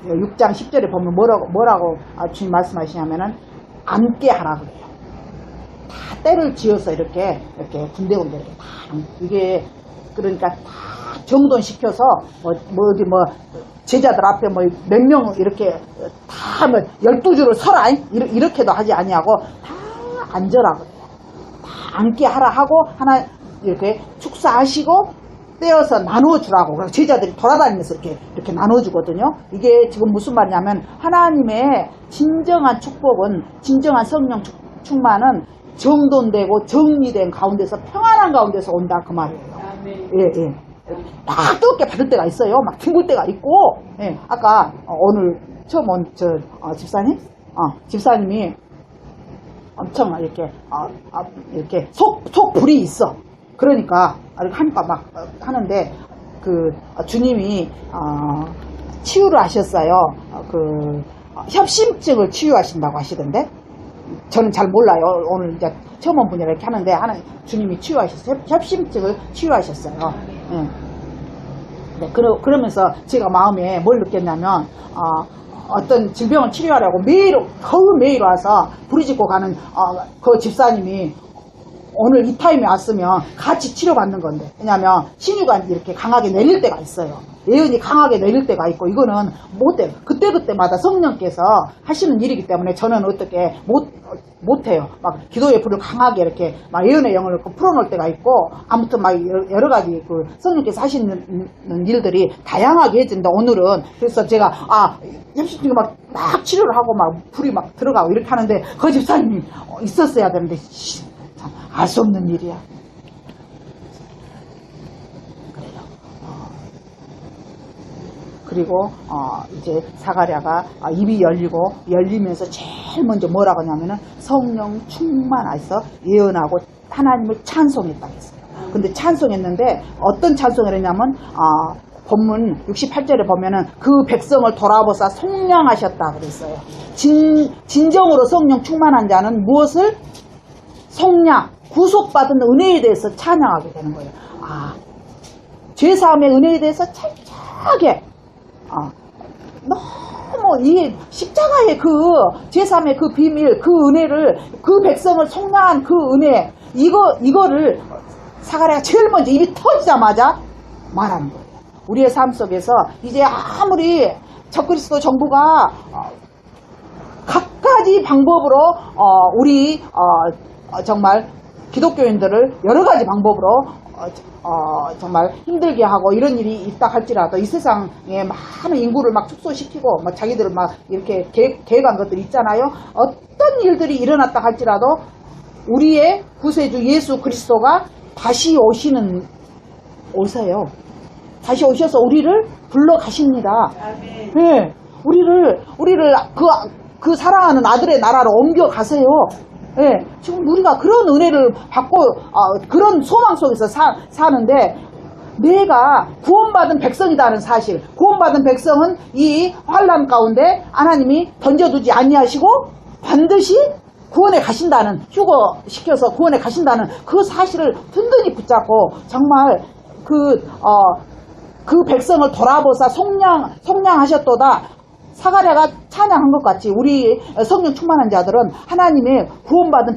6장 10절에 보면 뭐라고 주님 말씀하시냐면은 앉게 하라 그래요. 다 때를 지어서 이렇게 군데군데 이렇게 다 이게 그러니까 다 정돈시켜서 어디 제자들 앞에 몇 명 이렇게 다 12줄을 서라 이렇게도 하지 아니하고 다 앉으라 그래요. 다 앉게 하라 하고 하나 이렇게 축사하시고 떼어서 나누어주라고. 그래서 제자들이 돌아다니면서 이렇게 나눠주거든요. 이게 지금 무슨 말이냐면 하나님의 진정한 축복은 진정한 성령 충만은 정돈되고 정리된 가운데서 평안한 가운데서 온다 그 말이에요. 예. 막 뜨겁게 받을 때가 있어요. 막 둥글 때가 있고. 예. 아까 오늘 처음 온 집사님이 엄청 이렇게 속 불이 있어. 그러니까 이렇게 하니까 막 하는데 주님이 치유를 하셨어요. 협심증을 치유하신다고 하시던데 저는 잘 몰라요. 오늘 이제 처음 온 분이라 이렇게 하는데 주님이 치유하셨어요. 협심증을 치유하셨어요. 네. 네, 그러면서 제가 마음에 뭘 느꼈냐면 어떤 질병을 치료하려고 거의 매일 와서 부르짖고 가는 그 집사님이 오늘 이 타임에 왔으면 같이 치료받는 건데, 왜냐면 신유가 이렇게 강하게 내릴 때가 있어요. 예언이 강하게 내릴 때가 있고 이거는 못해요. 그때마다 성령께서 하시는 일이기 때문에 저는 어떻게 못해요. 막 기도의 불을 강하게 이렇게 막 예언의 영을 풀어놓을 때가 있고 아무튼 막 여러 가지 그 성령께서 하시는 일들이 다양하게 해진다 오늘은. 그래서 제가 협심증이 막 치료를 하고 막 불이 막 들어가고 이렇게 하는데 그 집사님이 있었어야 되는데 알 수 없는 일이야. 그리고 이제 사가랴가 입이 열리면서 제일 먼저 뭐라고 하냐면은 성령 충만해서 예언하고 하나님을 찬송했다 했어요. 근데 찬송했는데 어떤 찬송을 했냐면 본문 68절에 보면은 그 백성을 돌아보사 속량하셨다 그랬어요. 진정으로 성령 충만한 자는 무엇을? 속량, 구속받은 은혜에 대해서 찬양하게 되는 거예요. 죄사함의 은혜에 대해서 철저하게 너무 이 십자가의 그 죄사함의 그 비밀, 그 은혜를, 그 백성을 속량한 그 은혜, 이거를 사가랴가 제일 먼저 입이 터지자마자 말하는 거예요. 우리의 삶 속에서 이제 아무리 적그리스도 정부가 각가지 방법으로 우리 정말 기독교인들을 여러 가지 방법으로 정말 힘들게 하고 이런 일이 있다 할지라도 이 세상에 많은 인구를 막 축소시키고 막 자기들을 막 이렇게 계획한 것들이 있잖아요. 어떤 일들이 일어났다 할지라도 우리의 구세주 예수 그리스도가 다시 오세요. 다시 오셔서 우리를 불러 가십니다. 네, 우리를 그 사랑하는 아들의 나라로 옮겨 가세요. 네, 지금 우리가 그런 은혜를 받고 그런 소망 속에서 사는데, 내가 구원받은 백성이라는 사실, 구원받은 백성은 이 환난 가운데 하나님이 던져두지 아니하시고 반드시 구원에 가신다는, 휴거시켜서 구원에 가신다는 그 사실을 든든히 붙잡고, 정말 그 백성을 돌아보사 속량하셨도다. 사가랴가 찬양한 것 같이 우리 성령 충만한 자들은 하나님의 구원받은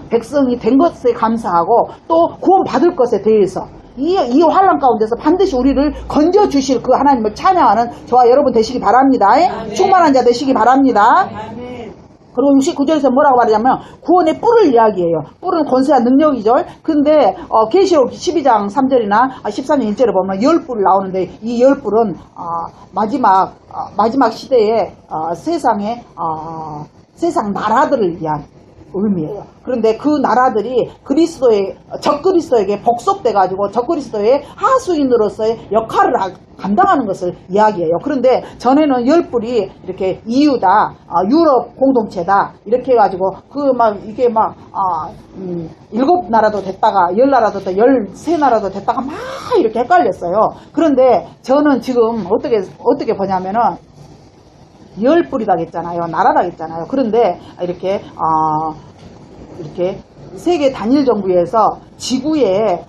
백성이 된 것에 감사하고, 또 구원받을 것에 대해서 이 환난 가운데서 반드시 우리를 건져주실 그 하나님을 찬양하는 저와 여러분 되시기 바랍니다. 아멘. 충만한 자 되시기 바랍니다. 아멘. 그리고 69절에서 뭐라고 말하냐면 구원의 뿔을 이야기해요. 뿔은 권세와 능력이죠. 근데 계시록 12장 3절이나 13장 1절에 보면 열 뿔이 나오는데, 이 열 뿔은 마지막 시대에 세상 나라들을 위한 의미예요. 그런데 그 나라들이 적그리스도에게 복속돼가지고 적그리스도의 하수인으로서의 역할을 감당하는 것을 이야기해요. 그런데 전에는 열 뿔이 이렇게 EU다, 유럽 공동체다, 이렇게 해가지고 이게 7나라도 됐다가 10나라도 됐다가 13나라도 됐다가 막 이렇게 헷갈렸어요. 그런데 저는 지금 어떻게 보냐면은 열 뿔이다 했잖아요. 나라다 했잖아요. 그런데 이렇게 세계 단일 정부에서 지구에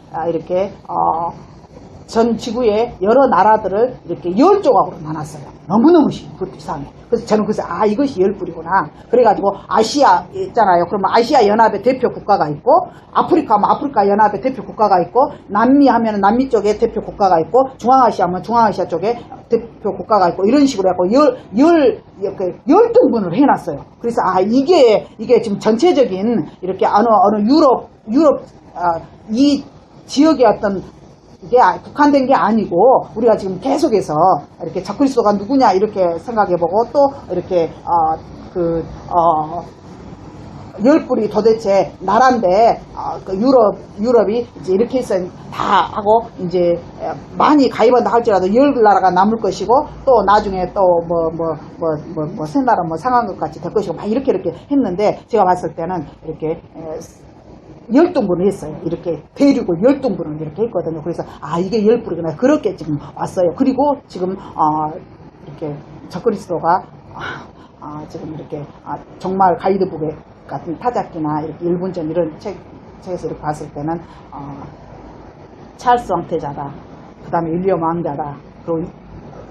전 지구의 여러 나라들을 이렇게 10조각으로 나눴어요. 너무너무 이상해. 그래서 저는 이것이 열 뿔이구나. 그래가지고 아시아 있잖아요. 그러면 아시아 연합의 대표 국가가 있고, 아프리카 하면 아프리카 연합의 대표 국가가 있고, 남미 하면 남미 쪽에 대표 국가가 있고, 중앙아시아 하면 중앙아시아 쪽에 대표 국가가 있고, 이런 식으로 해갖고 10등분을 해놨어요. 그래서 이게 지금 전체적인 이렇게 어느 유럽 이 지역의 어떤 이게 국한된 게 아니고, 우리가 지금 계속해서 이렇게 적그리스도가 누구냐 이렇게 생각해보고, 또 이렇게 열 뿔이 도대체 나라인데, 유럽이 이제 이렇게 해서 다 하고, 이제 많이 가입한다 할지라도 10나라가 남을 것이고, 또 나중에 또 세 나라 상한 것 같이 될 것이고, 막 이렇게 했는데, 제가 봤을 때는 이렇게 10등분을 했어요. 이렇게 대륙을 10등분을 이렇게 했거든요. 그래서 이게 열 뿔이구나. 그렇게 지금 왔어요. 그리고 지금 이렇게 적그리스도가 지금 이렇게 정말 가이드북 같은 타자키나 이렇게 일본전 이런 책에서 이렇게 봤을 때는 찰스 왕태자다, 그 다음에 윌리엄 왕자다, 그리고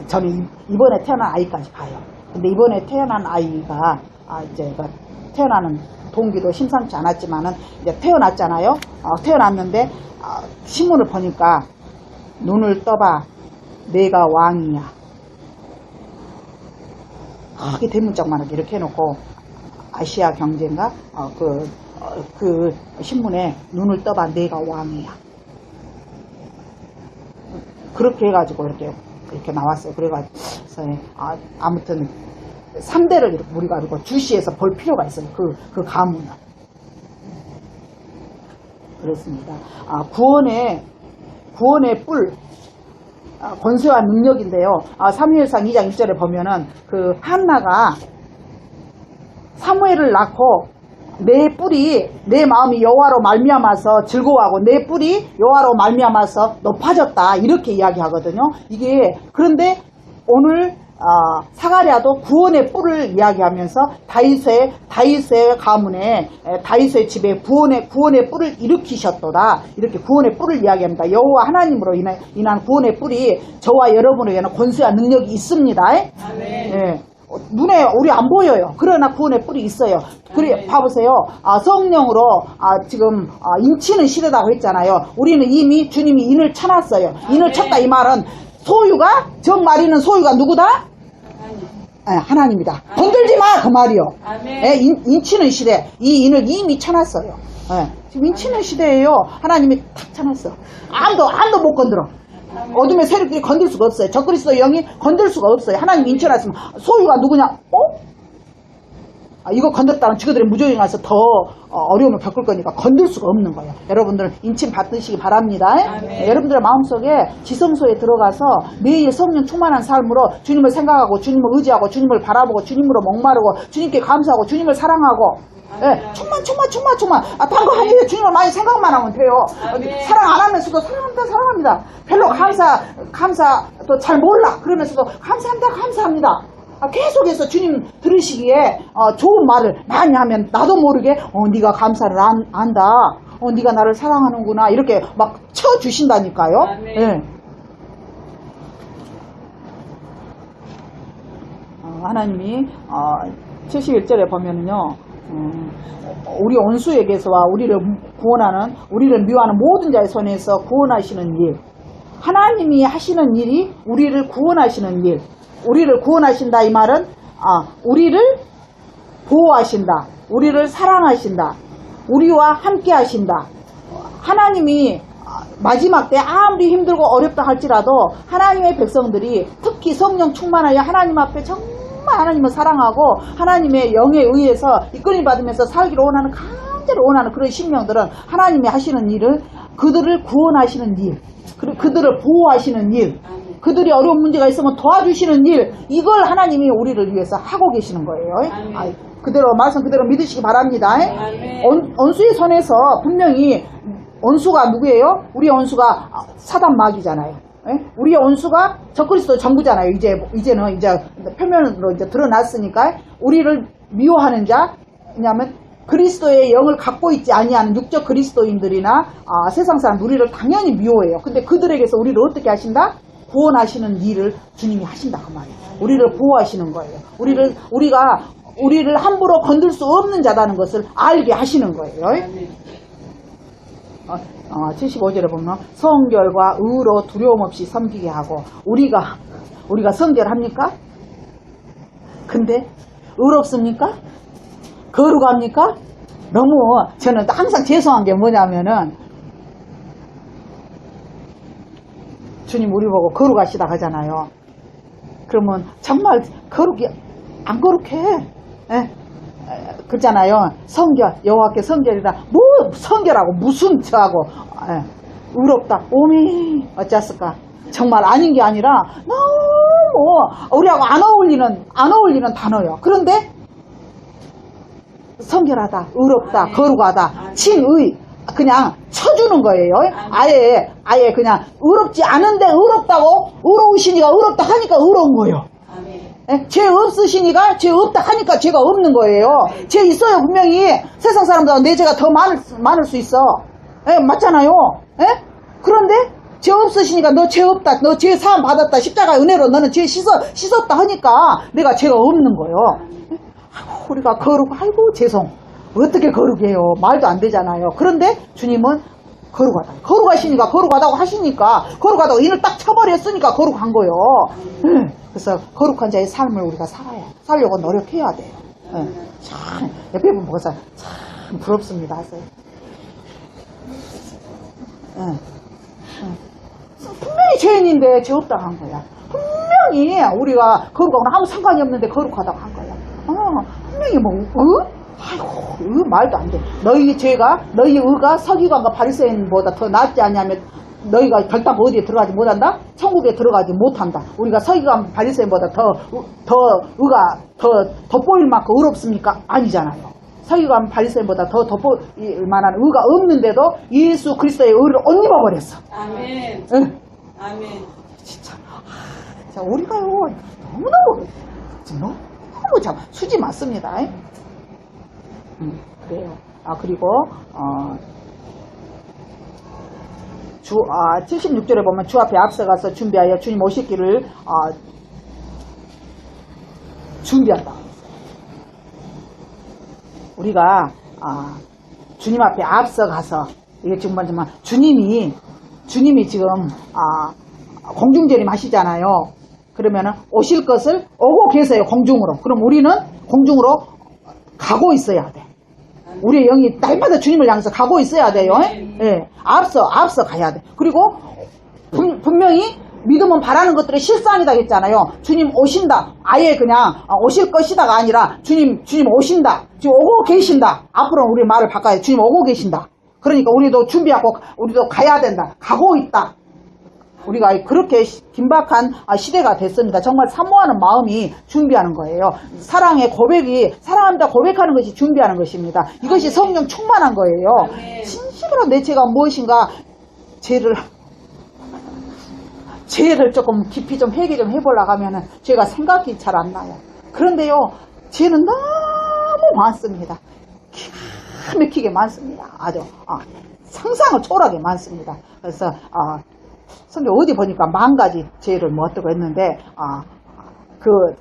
저는 이번에 태어난 아이까지 가요. 근데 이번에 태어난 아이가 이제 태어나는 동기도 심상치 않았지만은 이제 태어났잖아요. 태어났는데 신문을 보니까 눈을 떠봐, 내가 왕이야. 크게 대문짝만하게 이렇게 해놓고, 아시아 경제인가 그 신문에 눈을 떠봐, 내가 왕이야. 그렇게 해가지고 이렇게 나왔어요. 그래가지고 아무튼 3대를 우리가 주시해서 볼 필요가 있어요. 그 가문은. 그렇습니다. 구원의 뿔, 권세와 능력인데요. 사무엘상 2장 1절에 보면은 그 한나가 사무엘을 낳고, 내 마음이 여호와로 말미암아서 즐거워하고 내 뿔이 여호와로 말미암아서 높아졌다, 이렇게 이야기하거든요. 그런데 오늘 사가랴도 구원의 뿔을 이야기하면서 다윗의 가문에, 다윗의 집에 구원의 뿔을 일으키셨도다, 이렇게 구원의 뿔을 이야기합니다. 여호와 하나님으로 인한 구원의 뿔이 저와 여러분에게는 권세와 능력이 있습니다. 네. 눈에 우리 안 보여요. 그러나 구원의 뿔이 있어요. 그래 봐보세요. 성령으로 지금 인치는 시대라고 했잖아요. 우리는 이미 주님이 인을 쳐놨어요. 인을 쳤다, 이 말은 정말이는 소유가 누구다? 하나님이다. 건들지 마, 그 말이요. 인치는 시대, 이 인을 이미 쳐놨어요. 지금 인치는 시대예요. 하나님이 탁 쳐놨어. 아무도 못 건드려. 어둠의 세력들이 건들 수가 없어요. 적그리스도의 영이 건들 수가 없어요. 하나님 인쳐놨으면 소유가 누구냐? 이거 건드렸다면 지그들이 무조건 가서 더 어려움을 겪을 거니까 건들 수가 없는 거예요. 여러분들 인침 받으시기 바랍니다. 여러분들의 마음속에 지성소에 들어가서 매일 성령 충만한 삶으로 주님을 생각하고 주님을 의지하고 주님을 바라보고 주님으로 목마르고 주님께 감사하고 주님을 사랑하고 충만. 딴 거 하면 주님을 많이 생각만 하면 돼요. 사랑 안 하면서도 사랑합니다. 별로 감사도 잘 몰라. 그러면서도 감사합니다. 계속해서 주님 들으시기에 좋은 말을 많이 하면 나도 모르게 네가 감사를 안다. 네가 나를 사랑하는구나. 이렇게 막 쳐주신다니까요. 네. 하나님이 71절에 보면은요. 우리 원수에게서와 우리를 구원하는 우리를 미워하는 모든 자의 손에서 구원하시는 일. 하나님이 하시는 일이 우리를 구원하시는 일. 우리를 구원하신다 이 말은 우리를 보호하신다. 우리를 사랑하신다. 우리와 함께 하신다. 하나님이 마지막 때 아무리 힘들고 어렵다 할지라도 하나님의 백성들이 특히 성령 충만하여 하나님 앞에 정말 하나님을 사랑하고 하나님의 영에 의해서 이끌림 받으면서 살기를 원하는 간절히 원하는 그런 신명들은 하나님이 하시는 일을 그들을 구원하시는 일, 그들을 보호하시는 일, 그들이 어려운 문제가 있으면 도와주시는 일, 이걸 하나님이 우리를 위해서 하고 계시는 거예요. 그대로 말씀 그대로 믿으시기 바랍니다. 원수의 손에서 분명히 원수가 누구예요? 우리의 원수가 사단 마귀잖아요. 우리의 원수가 적그리스도 정부잖아요. 이제는 표면으로 드러났으니까 우리를 미워하는 자, 왜냐하면 그리스도의 영을 갖고 있지 아니하는 육적 그리스도인들이나 세상 사람 우리를 당연히 미워해요. 근데 그들에게서 우리를 어떻게 하신다? 구원하시는 일을 주님이 하신다 그 말이에요. 우리를 보호하시는 거예요. 우리를 함부로 건들 수 없는 자다는 것을 알게 하시는 거예요. 75절에 보면 성결과 의로 두려움 없이 섬기게 하고 우리가 성결합니까? 근데 의롭습니까? 거룩합니까? 너무 저는 항상 죄송한 게 뭐냐면은 주님 우리 보고 거룩하시다 하잖아요. 그러면 정말 거룩이 안 거룩해. 그렇잖아요. 성결, 여호와께 성결이라. 뭐 성결하고 무슨 저하고 의롭다. 오미 어쩌을까? 정말 아닌 게 아니라 너무 우리하고 안 어울리는 단어예요. 그런데 성결하다, 의롭다, 거룩하다, 친의 그냥 쳐주는 거예요. 아예 그냥 의롭지 않은데 의로우시니까 의롭다 하니까 의로운 거예요. 죄 없으시니까 죄 없다 하니까 죄가 없는 거예요. 죄 있어요. 분명히 세상 사람보다 내 죄가 더 많을 수 있어. 맞잖아요. 그런데 죄 없으시니까 너 죄 없다, 너 죄 사함 받았다, 십자가 은혜로 너는 죄 씻었다 하니까 내가 죄가 없는 거예요. 우리가 아이고 죄송, 어떻게 거룩해요? 말도 안 되잖아요. 그런데 주님은 거룩하다. 거룩하시니까 거룩하다고 하시니까 거룩하다고 인을 딱 쳐버렸으니까 거룩한 거예요. 그래서 거룩한 자의 삶을 우리가 살려고 노력해야 돼요. 참 옆에 분 보고서 참 부럽습니다 하세요. 분명히 죄인인데 죄 없다고 한 거야. 분명히 우리가 거룩하고는 아무 상관이 없는데 거룩하다고 한 거야. 분명히 아이고, 말도 안 돼. 너희 의가 서기관과 바리새인보다 더 낫지 않냐면 너희가 결단 어디에 들어가지 못한다? 천국에 들어가지 못한다. 우리가 서기관 바리새인보다 더 의가 더 보일 만큼 의롭습니까? 아니잖아요. 서기관 바리새인보다 더 보일 만한 의가 없는데도 예수 그리스도의 의를 옷 입어버렸어. 아멘. 응. 아멘. 진짜 우리가요 너무 참 수지 맞습니다. 그래요. 그리고 76절에 보면 주 앞에 앞서가서 준비하여 주님 오실 길을 준비한다. 우리가 주님 앞에 앞서가서 이게 지금 뭐지만 주님이 지금 공중재림 하시잖아요. 그러면은 오실 것을 오고 계세요. 공중으로. 그럼 우리는 공중으로 가고 있어야 돼. 우리의 영이 날마다 주님을 향해서 가고 있어야 돼요. 앞서 가야 돼. 그리고 분명히 믿음은 바라는 것들의 실상이다 했잖아요. 주님 오신다. 아예 그냥 오실 것이다가 아니라 주님 오신다. 지금 오고 계신다. 앞으로 우리 말을 바꿔야 돼. 주님 오고 계신다. 그러니까 우리도 준비하고 우리도 가야 된다. 가고 있다. 우리가 그렇게 긴박한 시대가 됐습니다. 정말 사모하는 마음이 준비하는 거예요. 사랑의 고백이 사랑합니다 고백하는 것이 준비하는 것입니다. 이것이 성령 충만한 거예요. 진심으로 내 죄가 무엇인가 죄를 조금 깊이 좀 회개 좀 해보려고 하면은 죄가 생각이 잘 안 나요. 그런데요, 죄는 너무 많습니다. 기가 막히게 많습니다. 아주 상상을 초월하게 많습니다. 그래서 성경 어디 보니까 10,000가지 죄를 뭐 어떻고 했는데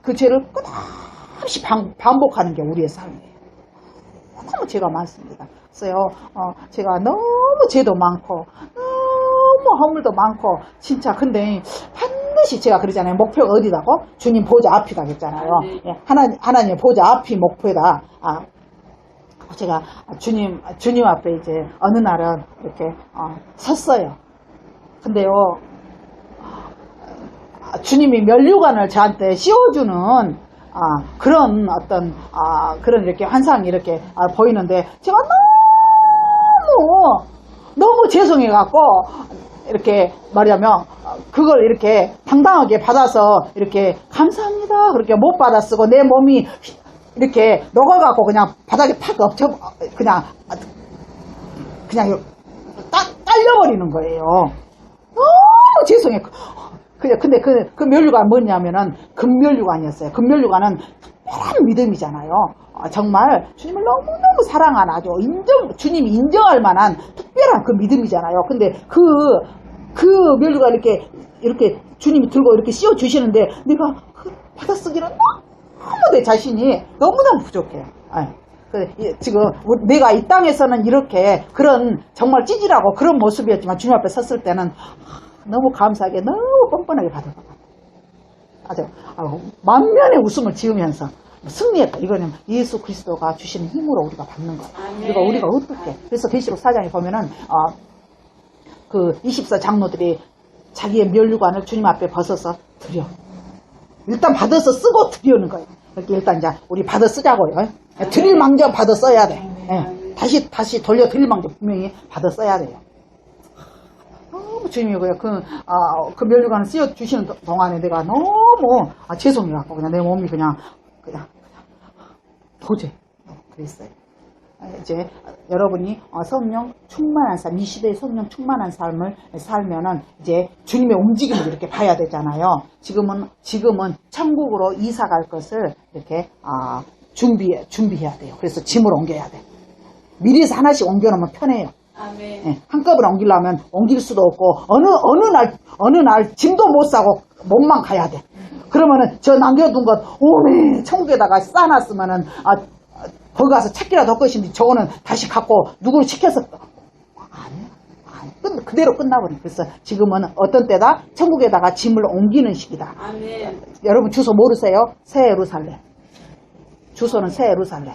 그 죄를 끊임없이 반복하는 게 우리의 삶이에요. 너무 죄가 많습니다. 그래서요, 제가 너무 죄도 많고 너무 허물도 많고 진짜. 근데 반드시 제가 그러잖아요. 목표가 어디다고? 주님 보좌 앞이다 했잖아요. 예, 하나님의 보좌 앞이 목표다. 제가 주님 앞에 이제 어느 날은 이렇게 섰어요. 근데요, 주님이 면류관을 저한테 씌워주는 그런 어떤 그런 이렇게 환상이 이렇게 보이는데 제가 너무 죄송해갖고 이렇게 말하자면 그걸 이렇게 당당하게 받아서 이렇게 감사합니다 그렇게 못 받아 쓰고 내 몸이 이렇게 녹아갖고 그냥 바닥에 탁 엎쳐 그냥 깔려버리는 거예요. 너무 죄송해. 근데 그 면류관 뭐냐면은 금면류관이었어요. 금면류관은 특별한 믿음이잖아요. 정말 주님을 너무너무 사랑하는 아주 주님이 인정할 만한 특별한 그 믿음이잖아요. 근데 그 면류관 이렇게 주님이 들고 이렇게 씌워 주시는데 내가 받아쓰기는 너무 내 자신이 너무너무 부족해요. 지금 내가 이 땅에서는 이렇게 그런 정말 찌질하고 그런 모습이었지만 주님 앞에 섰을 때는 너무 감사하게 너무 뻔뻔하게 받아서 아주 만면의 웃음을 지으면서 승리했다. 이거는 예수 그리스도가 주시는 힘으로 우리가 받는 거예요. 우리가 어떻게. 그래서 계시록 4장에 보면은 그 24 장로들이 자기의 면류관을 주님 앞에 벗어서 드려. 일단 받아서 쓰고 드리는 거예요. 이렇게 일단 이제 우리 받아 쓰자고요. 드릴 망정 받아 써야 돼. 예. 다시 돌려 드릴 망정 분명히 받아 써야 돼요. 너무 주님이 그 면류관을 씌워 주시는 동안에 내가 너무 죄송해갖고 그냥 내 몸이 그냥 도저히 그랬어요. 이제 여러분이 성령 충만한 삶, 이 시대의 성령 충만한 삶을 살면은 이제 주님의 움직임을 이렇게 봐야 되잖아요. 지금은 천국으로 이사 갈 것을 이렇게 준비해야 돼요. 그래서 짐을 옮겨야 돼. 미리서 하나씩 옮겨놓으면 편해요. 네, 한꺼번에 옮기려면 옮길 수도 없고 어느 날 짐도 못 싸고 몸만 가야 돼. 그러면은 저 남겨둔 것 오메 천국에다가 쌓아놨으면은 거기 가서 찾기라도 할 것인데 저거는 다시 갖고 누구를 시켜서 그대로 끝나버려. 그래서 지금은 어떤 때다 천국에다가 짐을 옮기는 시기다. 아멘. 여러분 주소 모르세요? 새 예루살렘. 주소는 새 예루살렘.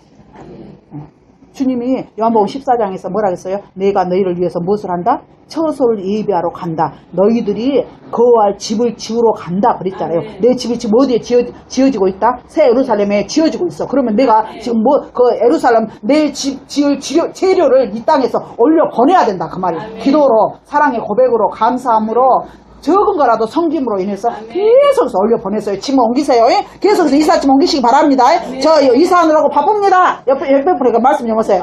주님이 요한복음 14장에서 뭐라 했어요? 내가 너희를 위해서 무엇을 한다? 처소를 예비하러 간다. 너희들이 거할 집을 지으러 간다 그랬잖아요. 아멘. 내 집이 지금 어디에 지어지고 있다? 새 예루살렘에 지어지고 있어. 그러면 내가 지금 그 예루살렘 내 집 지을 재료를 이 땅에서 올려 보내야 된다 그 말이에요. 아멘. 기도로 사랑의 고백으로 감사함으로 적은 거라도 성김으로 인해서 계속해서 올려 보냈어요. 짐 옮기세요. 계속해서 이삿짐 옮기시기 바랍니다. 저 이사하느라고 바쁩니다. 옆에 보니까 말씀 여보세요.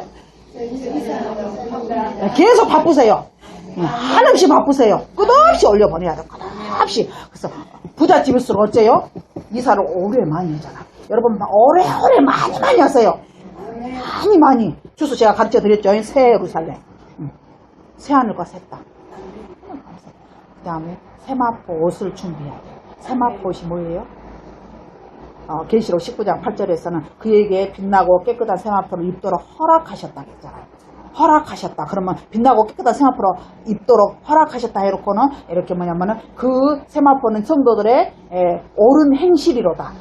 계속 바쁘세요. 한없이 바쁘세요. 끝없이 올려 보내야 돼. 끝없이. 그래서 부잣집일수록 어째요? 이사를 오래 많이 하잖아. 여러분 오래 많이 하세요. 많이. 주소 제가 가르쳐 드렸죠. 새 예루살렘. 새하늘과 새 땅. 그 다음에 세마포 옷을 준비해야 돼요. 세마포 옷이 뭐예요? 계시록 19장 8절에서는 그에게 빛나고 깨끗한 세마포를 입도록 허락하셨다 했잖아요. 허락하셨다. 그러면 빛나고 깨끗한 세마포로 입도록 허락하셨다 해놓고는 이렇게 뭐냐면은 그 세마포는 성도들의 옳은 행실이로다.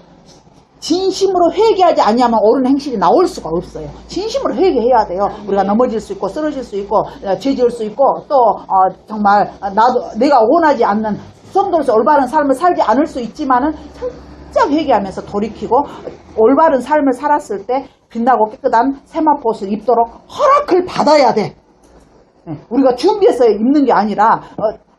진심으로 회개하지 아니하면 옳은 행실이 나올 수가 없어요. 진심으로 회개해야 돼요. 우리가 넘어질 수 있고 쓰러질 수 있고 죄 지을 수 있고 또 정말 내가 원하지 않는 성도로서 올바른 삶을 살지 않을 수 있지만은 살짝 회개하면서 돌이키고 올바른 삶을 살았을 때 빛나고 깨끗한 세마포옷을 입도록 허락을 받아야 돼. 우리가 준비해서 입는 게 아니라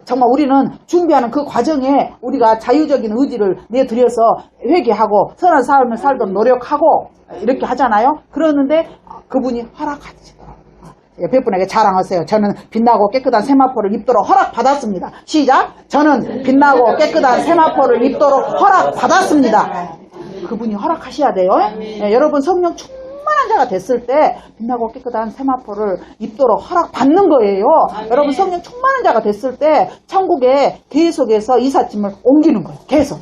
정말 우리는 준비하는 그 과정에 우리가 자유적인 의지를 내드려서 회개하고 선한 삶을 살도록 노력하고 이렇게 하잖아요. 그러는데 그분이 허락하시더라고요. 옆에 분에게 자랑하세요. 저는 빛나고 깨끗한 세마포를 입도록 허락받았습니다. 시작! 저는 빛나고 깨끗한 세마포를 입도록 허락받았습니다. 그분이 허락하셔야 돼요. 여러분 성령 충만한 자가 됐을 때 빛나고 깨끗한 세마포를 입도록 허락받는 거예요. 여러분 성령 충만한 자가 됐을 때 천국에 계속해서 이삿짐을 옮기는 거예요. 계속.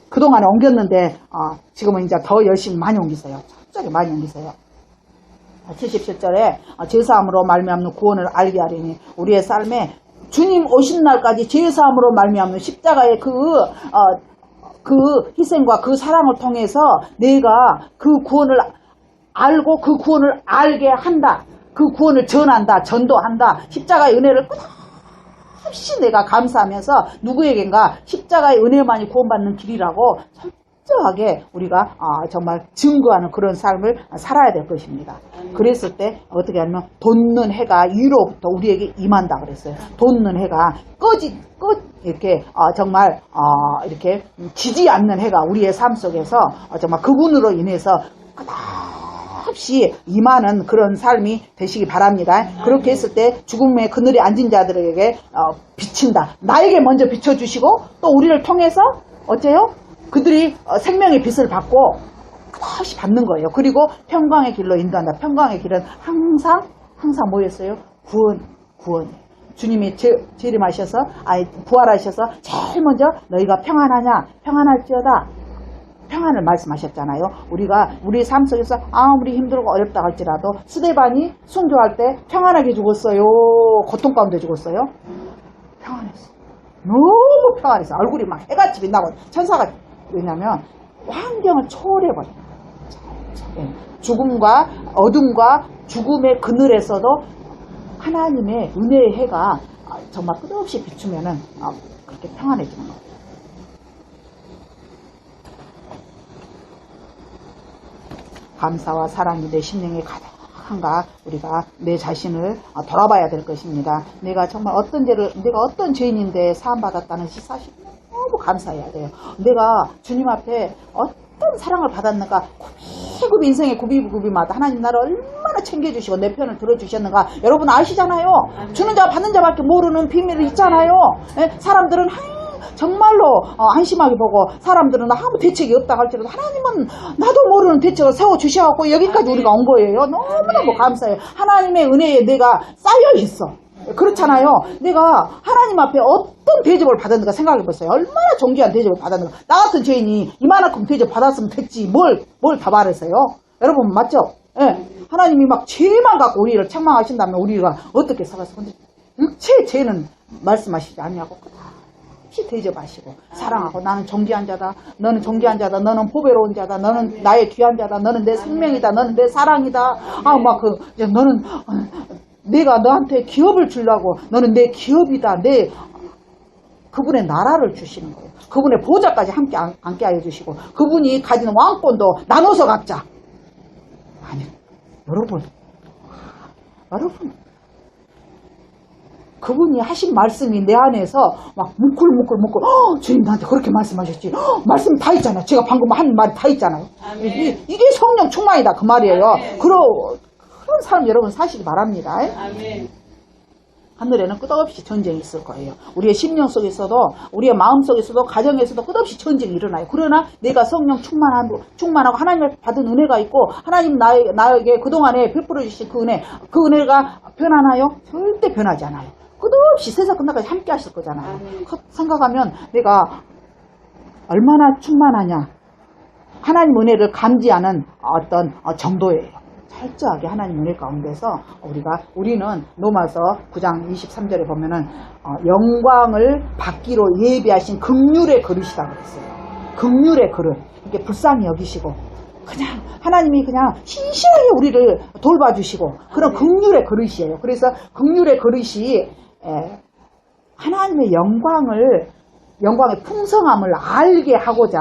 그동안에 옮겼는데 지금은 이제 더 열심히 많이 옮기세요. 철저하게 많이 옮기세요. 77절에 죄사함으로 말미암는 구원을 알게 하리니 우리의 삶에 주님 오신 날까지 죄사함으로 말미암는 십자가의 그 희생과 그 사랑을 통해서 내가 그 구원을 알고 그 구원을 알게 한다. 그 구원을 전한다. 전도한다. 십자가의 은혜를 끝없이 내가 감사하면서 누구에겐가 십자가의 은혜만이 구원받는 길이라고 철저하게 우리가 정말 증거하는 그런 삶을 살아야 될 것입니다. 그랬을 때 어떻게 하면 돋는 해가 위로부터 우리에게 임한다 그랬어요. 돋는 해가 이렇게 정말 이렇게 지지 않는 해가 우리의 삶 속에서 정말 그분으로 인해서 끝없이 임하는 그런 삶이 되시기 바랍니다. 그렇게 했을 때 죽음의 그늘에 앉은 자들에게 비친다. 나에게 먼저 비춰주시고 또 우리를 통해서 어째요? 그들이 생명의 빛을 받고 끝없이 받는 거예요. 그리고 평강의 길로 인도한다. 평강의 길은 항상 뭐였어요? 구원이에요. 주님이 재림하셔서 부활하셔서 제일 먼저 너희가 평안하냐? 평안할지어다. 평안을 말씀하셨잖아요. 우리가 우리 삶 속에서 아무리 힘들고 어렵다 할지라도 스데반이 순교할 때 평안하게 죽었어요? 고통 가운데 죽었어요? 평안했어요. 너무 평안했어요. 얼굴이 막 해같이 빛나고 천사가. 왜냐하면 환경을 초월해버려요. 죽음과 어둠과 죽음의 그늘에서도 하나님의 은혜의 해가 정말 끝없이 비추면은 그렇게 평안해지는 거예요. 감사와 사랑이 내 심령에 가득한가 우리가 내 자신을 돌아봐야 될 것입니다. 내가 정말 내가 어떤 죄인인데 사함받았다는 사실 너무 감사해야 돼요. 내가 주님 앞에 어떤 사랑을 받았는가 구비구비 인생의 구비구비마다 하나님 나를 얼마나 챙겨주시고 내 편을 들어주셨는가 여러분 아시잖아요. 주는 자 받는 자밖에 모르는 비밀이 있잖아요. 사람들은 정말로 안심하게 보고 사람들은 아무 대책이 없다 할지라도 하나님은 나도 모르는 대책을 세워주셔갖고 여기까지 우리가 온 거예요. 너무너무 감사해요. 하나님의 은혜에 내가 쌓여있어. 그렇잖아요. 내가 하나님 앞에 어떤 대접을 받았는가 생각해보세요. 얼마나 존귀한 대접을 받았는가. 나 같은 죄인이 이만큼 대접 받았으면 됐지 뭘 다 바랬어요. 여러분 맞죠? 예. 하나님이 막 죄만 갖고 우리를 책망하신다면 우리가 어떻게 살았어. 근데 육체의 죄는 말씀하시지 아니하고 끝없이 대접하시고 사랑하고 나는 존귀한 자다. 너는 존귀한 자다. 너는 보배로운 자다. 너는 나의 귀한 자다. 너는 내 생명이다. 너는 내 사랑이다. 너는 내가 너한테 기업을 주려고 너는 내 기업이다. 그분의 나라를 주시는 거예요. 그분의 보좌까지 함께 앉게 하여 주시고 그분이 가진 왕권도 나눠서 갖자. 아니 여러분 그분이 하신 말씀이 내 안에서 막 뭉클뭉클 주님 나한테 그렇게 말씀하셨지. 말씀 다 있잖아요. 제가 방금 한 말이 다 있잖아요. 이게 성령 충만이다 그 말이에요. 그런 삶 여러분 사시기 바랍니다. 아멘. 하늘에는 끝없이 전쟁이 있을 거예요. 우리의 심령 속에서도 우리의 마음 속에서도 가정에서도 끝없이 전쟁이 일어나요. 그러나 내가 성령 충만하고 하나님을 받은 은혜가 있고 하나님 나에게 그동안에 베풀어 주신 그 은혜가 변하나요? 절대 변하지 않아요. 끝없이 세상 끝날까지 함께 하실 거잖아요. 생각하면 내가 얼마나 충만하냐. 하나님 은혜를 감지하는 어떤 정도예요. 철저하게 하나님 은혜 가운데서 우리는 로마서 9장 23절에 보면은 영광을 받기로 예비하신 긍휼의 그릇이다 그랬어요. 긍휼의 그릇. 이게 불쌍히 여기시고 그냥 하나님이 그냥 신실하게 우리를 돌봐주시고 그런 긍휼의 그릇이에요. 그래서 긍휼의 그릇이 하나님의 영광의 풍성함을 알게 하고자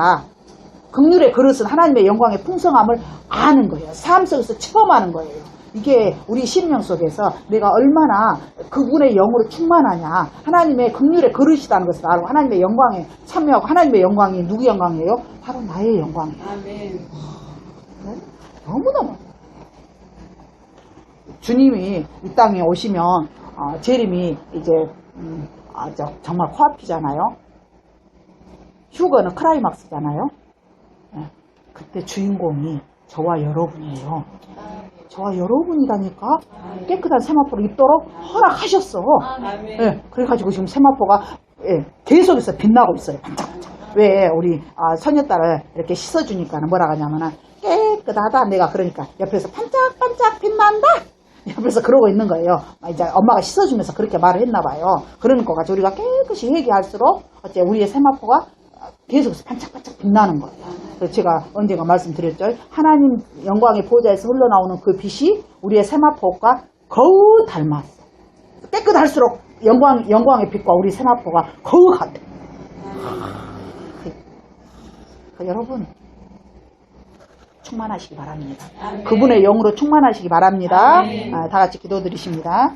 긍휼의 그릇은 하나님의 영광의 풍성함을 아는 거예요. 삶 속에서 체험하는 거예요. 이게 우리 심령 속에서 내가 얼마나 그분의 영으로 충만하냐, 하나님의 긍휼의 그릇이라는 것을 알고 하나님의 영광에 참여하고, 하나님의 영광이 누구 영광이에요? 바로 나의 영광이에요. 아멘. 너무너무 주님이 이 땅에 오시면 재림이 이제 정말 코앞이잖아요. 휴거는 클라이막스잖아요. 그때 주인공이 저와 여러분이에요. 저와 여러분이라니까. 깨끗한 세마포를 입도록 허락하셨어. 아멘. 그래가지고 지금 세마포가 계속해서 빛나고 있어요. 반짝반짝. 왜 우리 소녀딸을 이렇게 씻어주니까 뭐라 하냐면은 깨끗하다. 내가 그러니까 옆에서 반짝반짝 빛난다. 옆에서 그러고 있는 거예요. 이제 엄마가 씻어주면서 그렇게 말을 했나 봐요. 그러는 거 가지고 우리가 깨끗이 회개할수록 어째 우리의 세마포가 계속해서 반짝반짝 빛나는 거예요. 그래서 제가 언젠가 말씀드렸죠. 하나님 영광의 보좌에서 흘러나오는 그 빛이 우리의 세마포가 거의 닮았어. 깨끗할수록 영광의 빛과 우리 세마포가 거의 같아. 여러분 충만하시기 바랍니다. 그분의 영으로 충만하시기 바랍니다. 다 같이 기도드리십니다.